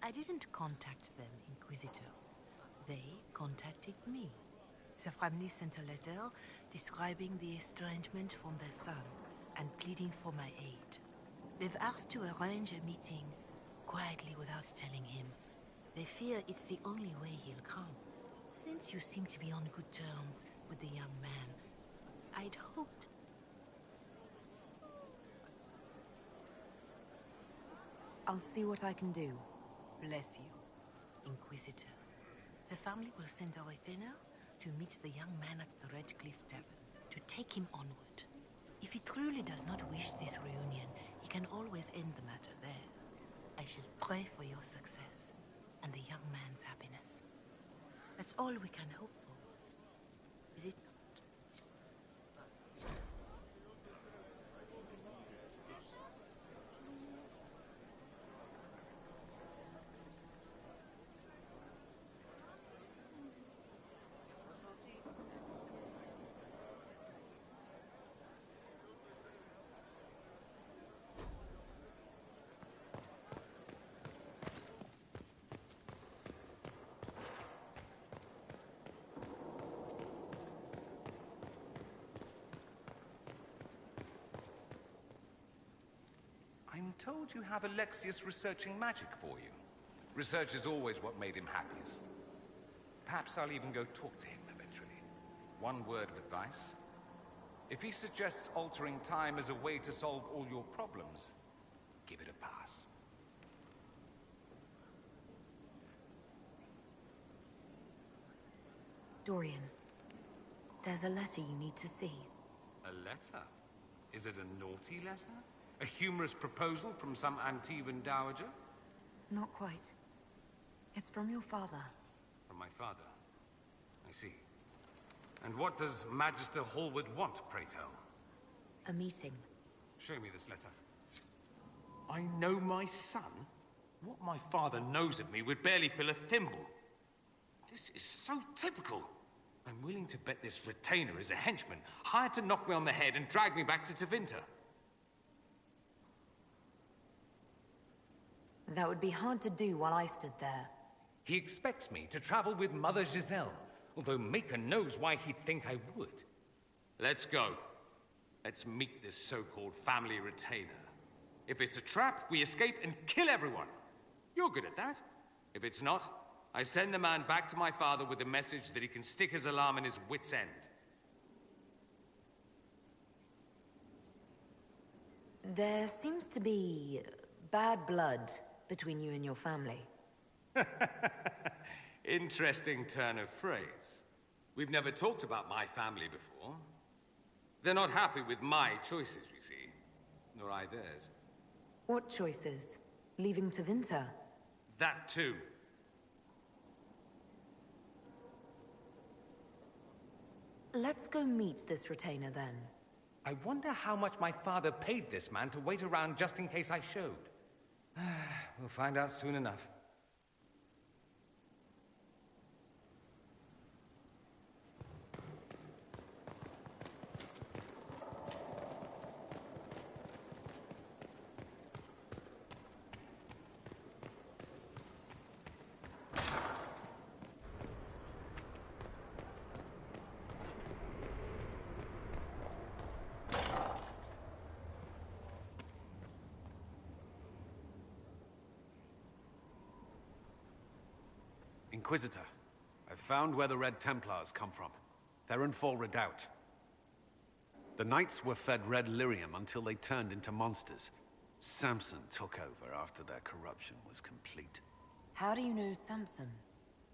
I didn't contact them, Inquisitor. They contacted me. The family sent a letter describing the estrangement from their son and pleading for my aid. They've asked to arrange a meeting quietly without telling him. They fear it's the only way he'll come. Since you seem to be on good terms with the young man, I'd hoped... I'll see what I can do. Bless you, Inquisitor. The family will send a retainer to meet the young man at the Red Cliff Tavern, to take him onward. If he truly does not wish this reunion, he can always end the matter there. I shall pray for your success and the young man's happiness. That's all we can hope for, is it not? I'm told you have Alexius researching magic for you. Research is always what made him happiest. Perhaps I'll even go talk to him eventually. One word of advice. If he suggests altering time as a way to solve all your problems, give it a pass. Dorian, there's a letter you need to see. A letter? Is it a naughty letter? A humorous proposal from some Antivan dowager? Not quite. It's from your father. From my father? I see. And what does Magister Hallward want, pray tell? A meeting. Show me this letter. I know my son? What my father knows of me would barely fill a thimble. This is so typical. I'm willing to bet this retainer is a henchman, hired to knock me on the head and drag me back to Tevinter. That would be hard to do while I stood there. He expects me to travel with Mother Giselle, although Maker knows why he'd think I would. Let's go. Let's meet this so-called family retainer. If it's a trap, we escape and kill everyone. You're good at that. If it's not, I send the man back to my father with the message that he can stick his alarm in his wit's end. There seems to be bad blood between you and your family. Interesting turn of phrase. We've never talked about my family before. They're not happy with my choices, you see. Nor I theirs. What choices? Leaving Tevinter? That too. Let's go meet this retainer then. I wonder how much my father paid this man to wait around just in case I showed. We'll find out soon enough. Inquisitor, I've found where the Red Templars come from. They're in Fall Redoubt. The Knights were fed red lyrium until they turned into monsters. Samson took over after their corruption was complete. How do you know Samson?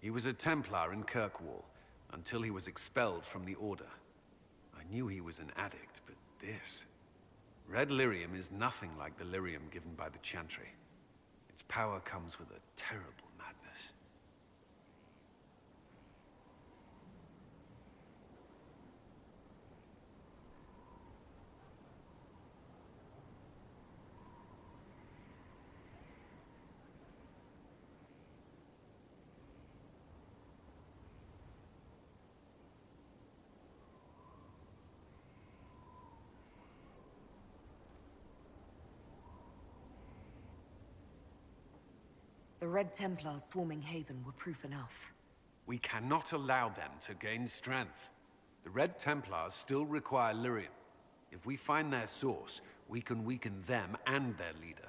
He was a Templar in Kirkwall, until he was expelled from the Order. I knew he was an addict, but this... Red lyrium is nothing like the lyrium given by the Chantry. Its power comes with a terrible madness. The Red Templars swarming Haven were proof enough. We cannot allow them to gain strength. The Red Templars still require lyrium. If we find their source, we can weaken them and their leader.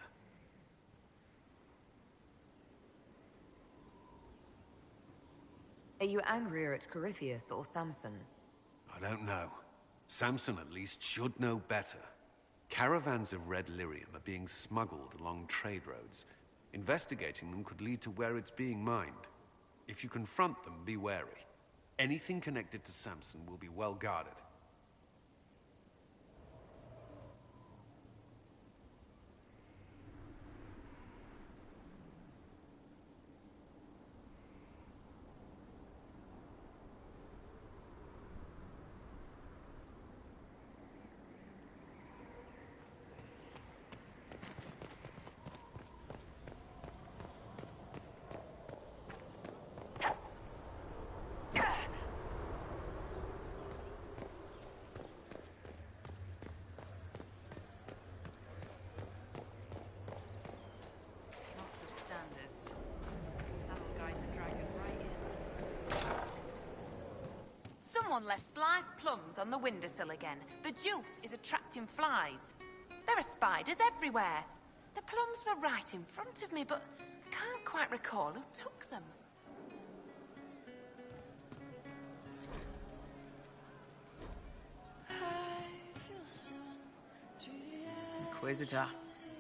Are you angrier at Corypheus or Samson? I don't know. Samson at least should know better. Caravans of red lyrium are being smuggled along trade roads. Investigating them could lead to where it's being mined. If you confront them, be wary. Anything connected to Samson will be well guarded. Someone left sliced plums on the windowsill again. The juice is attracting flies. There are spiders everywhere. The plums were right in front of me, but I can't quite recall who took them. Inquisitor.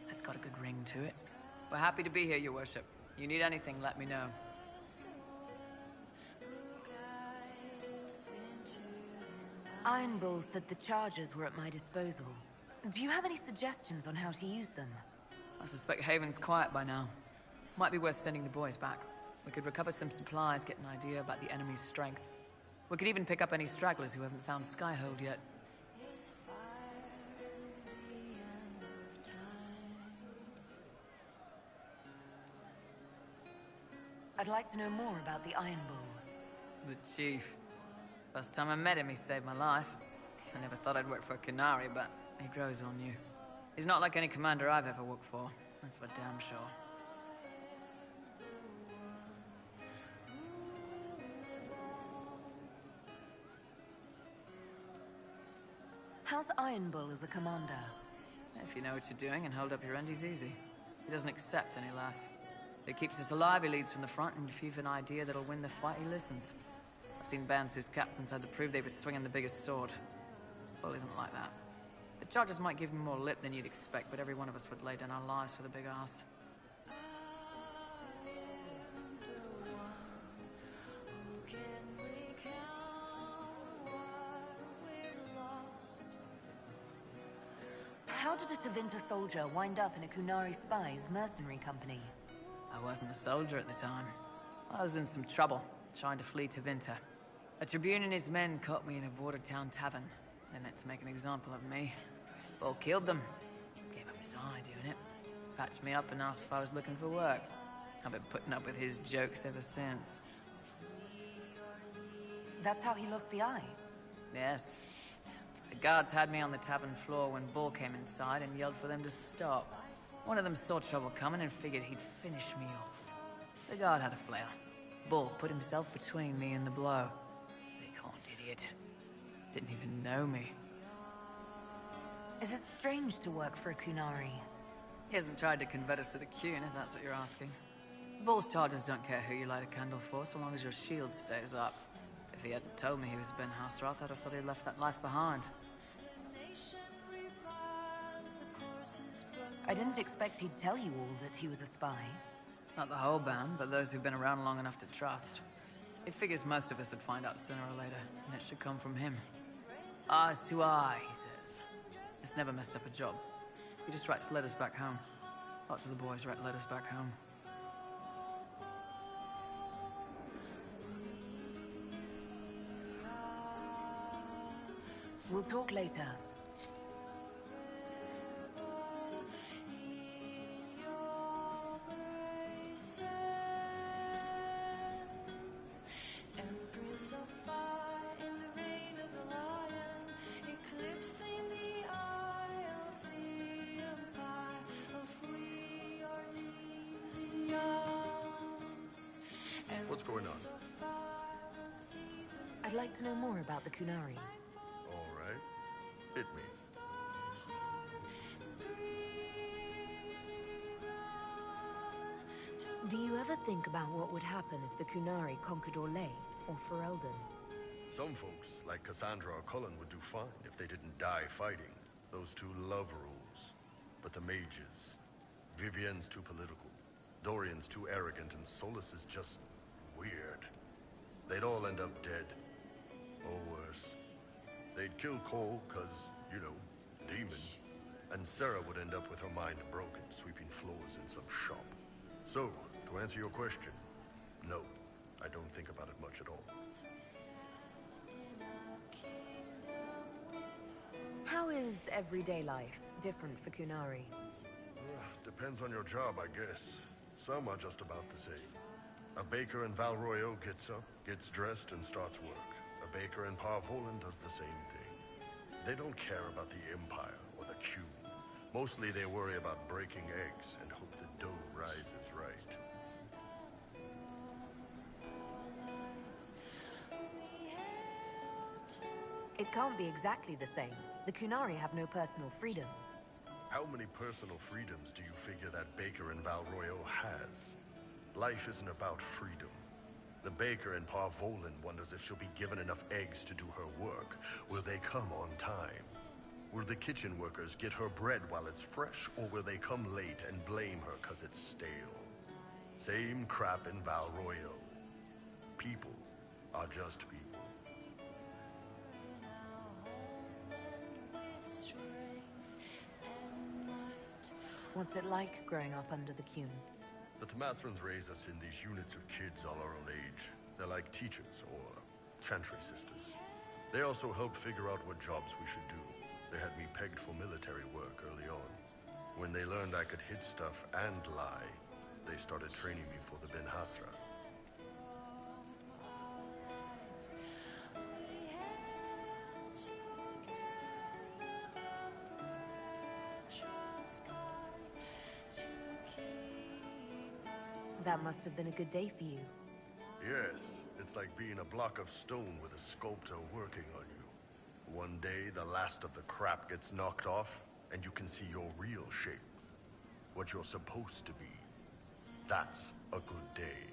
That's got a good ring to it. We're happy to be here, Your Worship. You need anything, let me know. Iron Bull said the charges were at my disposal. Do you have any suggestions on how to use them? I suspect Haven's quiet by now. Might be worth sending the boys back. We could recover some supplies, get an idea about the enemy's strength. We could even pick up any stragglers who haven't found Skyhold yet. I'd like to know more about the Iron Bull. The Chief. First time I met him, he saved my life. I never thought I'd work for a Canary, but he grows on you. He's not like any commander I've ever worked for. That's for damn sure. How's Iron Bull as a commander? If you know what you're doing and hold up your end, he's easy. He doesn't accept any less. If he keeps us alive, he leads from the front, and if you've an idea that'll win the fight, he listens. I've seen bands whose captains had to prove they were swinging the biggest sword. Bull isn't like that. The charges might give him more lip than you'd expect, but every one of us would lay down our lives for the big ass. How did a Tevinter soldier wind up in a Kunari spy's mercenary company? I wasn't a soldier at the time. I was in some trouble, trying to flee Tevinter. A Tribune and his men caught me in a border town tavern. They meant to make an example of me. Bull killed them. Gave up his eye doing it. Patched me up and asked if I was looking for work. I've been putting up with his jokes ever since. That's how he lost the eye? Yes. The guards had me on the tavern floor when Bull came inside and yelled for them to stop. One of them saw trouble coming and figured he'd finish me off. The guard had a flare. Bull put himself between me and the blow. Big-horned idiot. Didn't even know me. Is it strange to work for a Kunari? He hasn't tried to convert us to the Qun, if that's what you're asking. Bull's charges don't care who you light a candle for, so long as your shield stays up. If he hadn't told me he was Ben Hasrath, I'd have thought he'd left that life behind. I didn't expect he'd tell you all that he was a spy. Not the whole band, but those who've been around long enough to trust. He figures most of us would find out sooner or later, and it should come from him. Eyes to eye, he says. It's never messed up a job. He just writes letters back home. Lots of the boys write letters back home. We'll talk later. What's going on? I'd like to know more about the Kunari. All right. Hit me. Do you ever think about what would happen if the Kunari conquered Orlais or Ferelden? Some folks, like Cassandra or Cullen, would do fine if they didn't die fighting. Those two love rules. But the mages... Vivienne's too political. Dorian's too arrogant, and Solus is just... weird. They'd all end up dead. Or worse. They'd kill Cole, cause, you know, demon. And Sarah would end up with her mind broken, sweeping floors in some shop. So, to answer your question, no. I don't think about it much at all. How is everyday life different for Kunari? Depends on your job, I guess. Some are just about the same. A baker in Val Royeaux gets up, gets dressed, and starts work. A baker in Parvolan does the same thing. They don't care about the Empire or the Q. Mostly they worry about breaking eggs and hope the dough rises right. It can't be exactly the same. The Kunari have no personal freedoms. How many personal freedoms do you figure that baker in Val Royeaux has? Life isn't about freedom. The baker in Parvolan wonders if she'll be given enough eggs to do her work. Will they come on time? Will the kitchen workers get her bread while it's fresh, or will they come late and blame her because it's stale? Same crap in Val Royeaux. People are just people. What's it like growing up under the Qun? The Tomasrans raise us in these units of kids all our own age. They're like teachers or chantry sisters. They also help figure out what jobs we should do. They had me pegged for military work early on. When they learned I could hit stuff and lie, they started training me for the Ben Hasra. That must have been a good day for you. Yes, it's like being a block of stone with a sculptor working on you. One day, the last of the crap gets knocked off, and you can see your real shape. What you're supposed to be. That's a good day.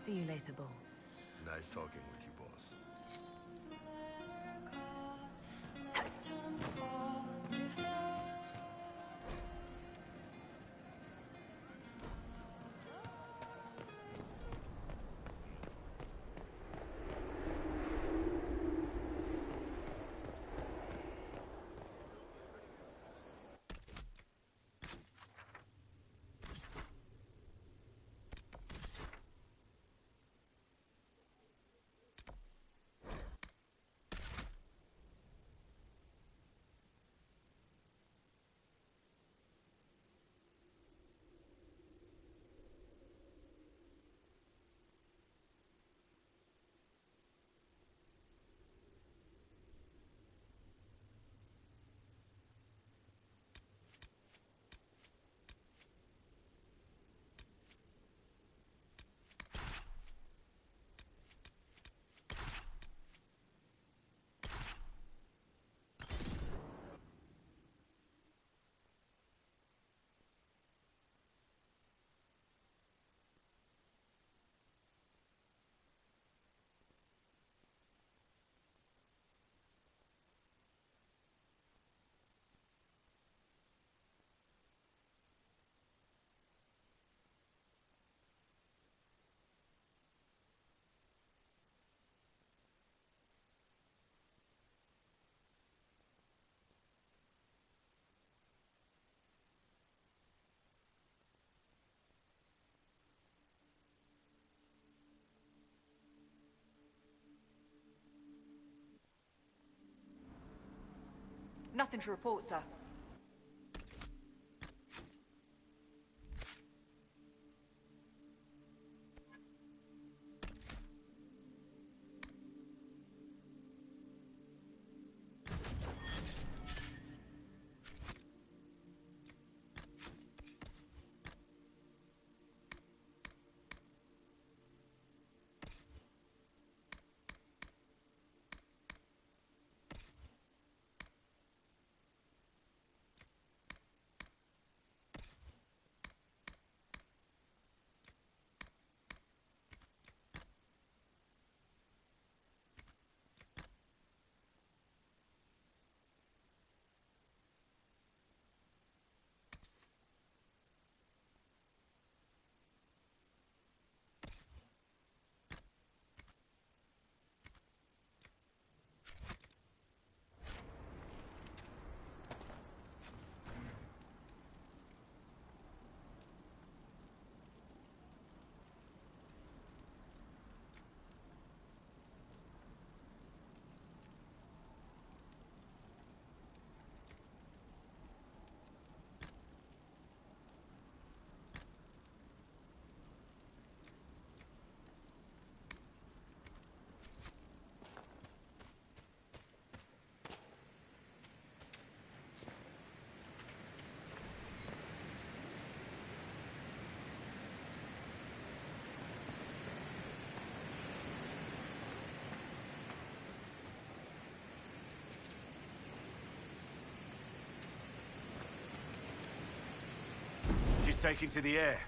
See you later, Bull. Nice talking with you, boss. Nothing to report, sir. Taking to the air.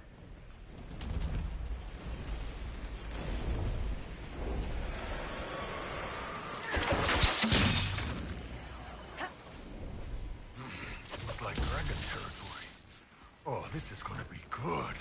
Looks like dragon territory. Oh, this is gonna be good.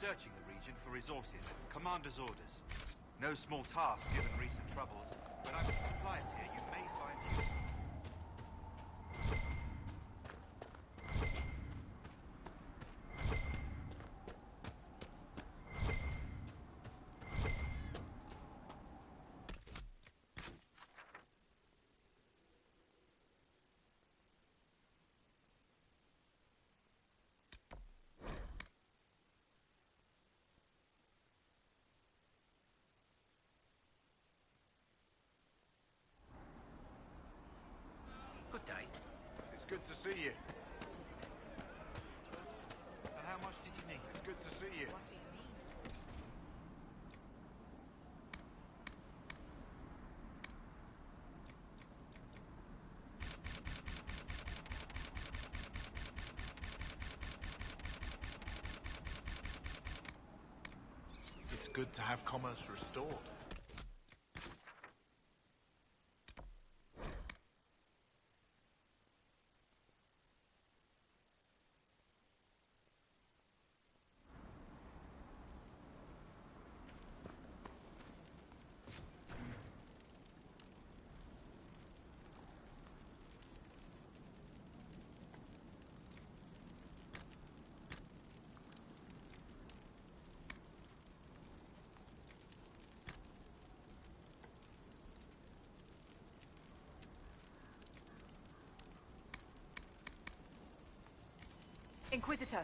searching the region for resources. Commander's orders. No small task given recent troubles, but I've got supplies here you may find useful. see you. And how much did you need? It's good to see you. What do you mean? It's good to have commerce restored. Inquisitor.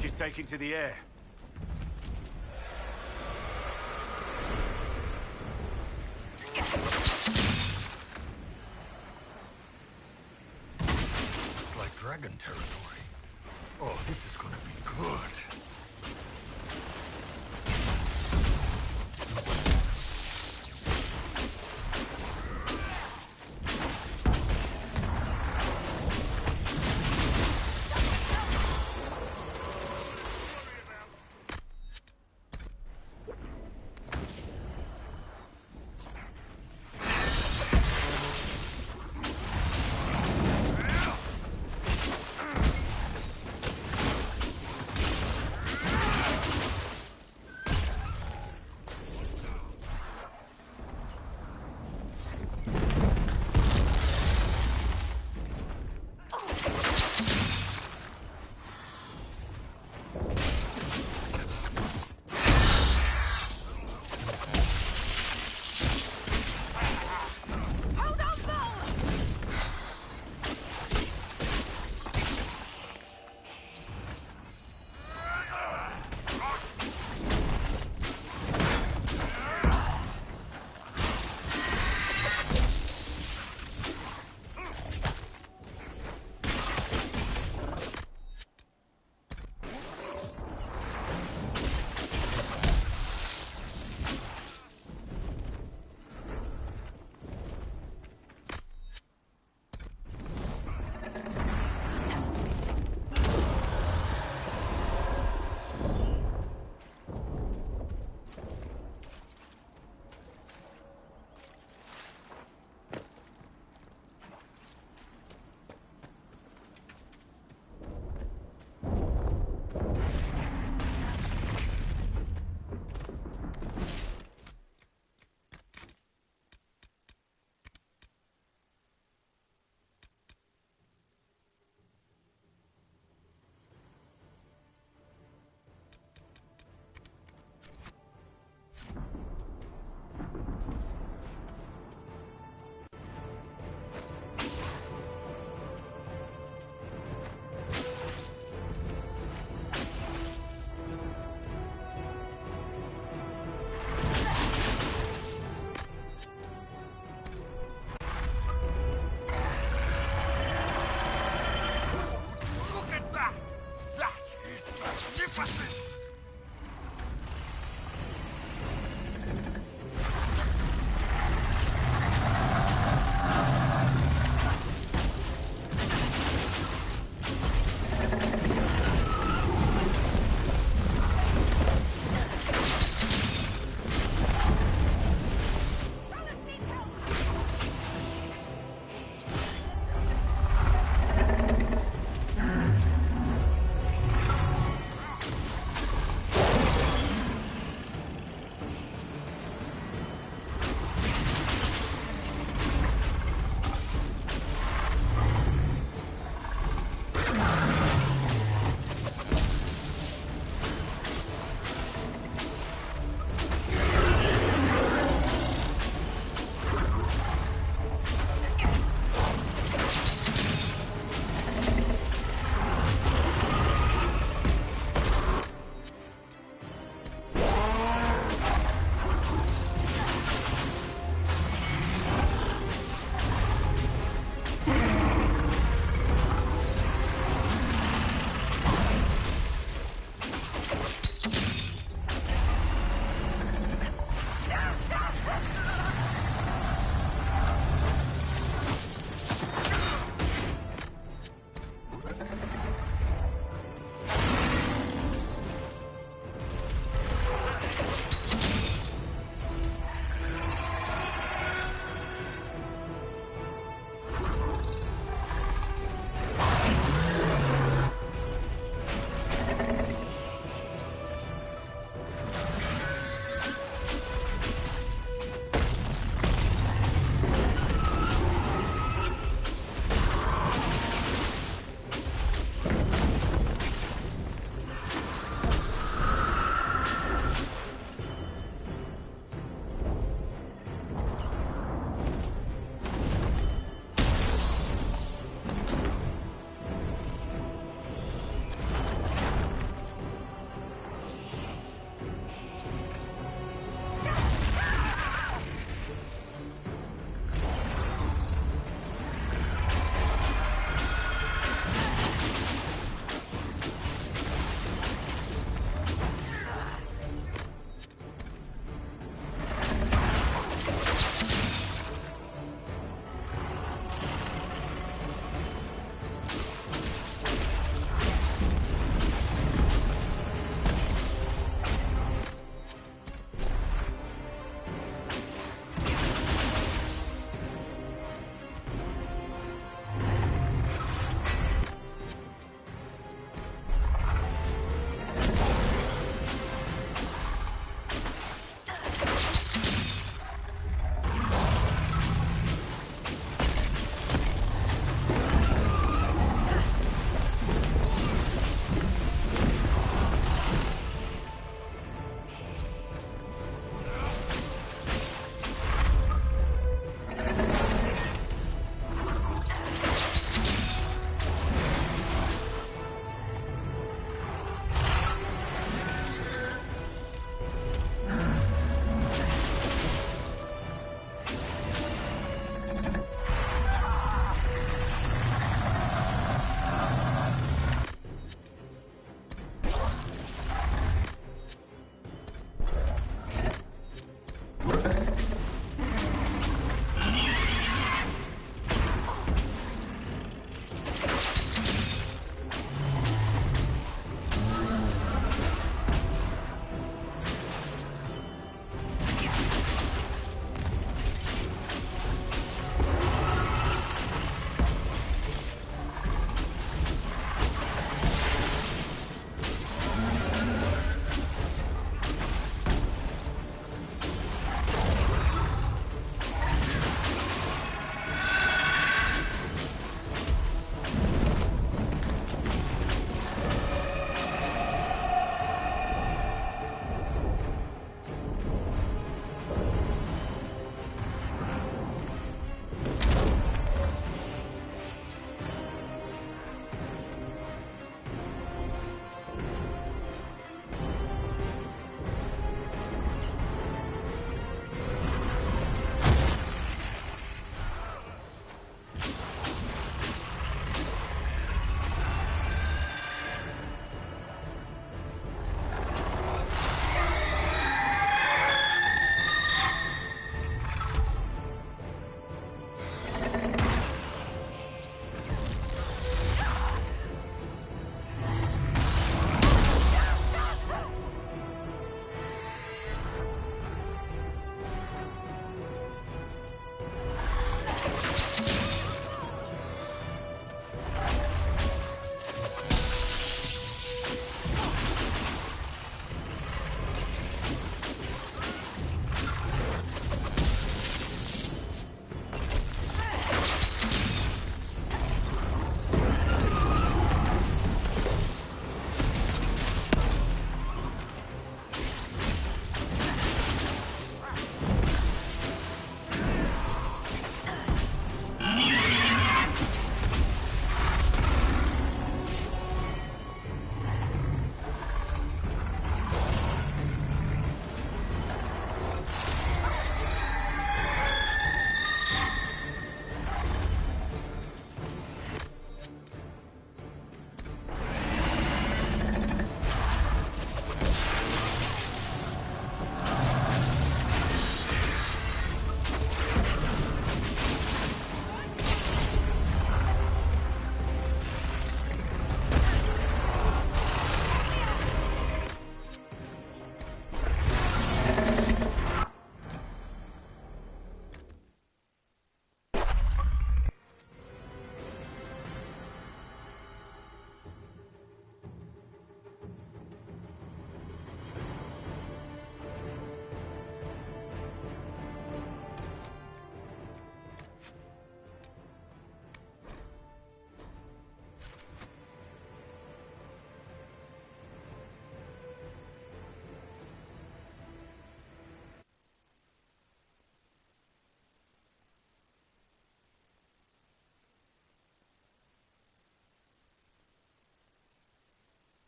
She's taking to the air. It's like dragon territory. Oh, this is gonna be good.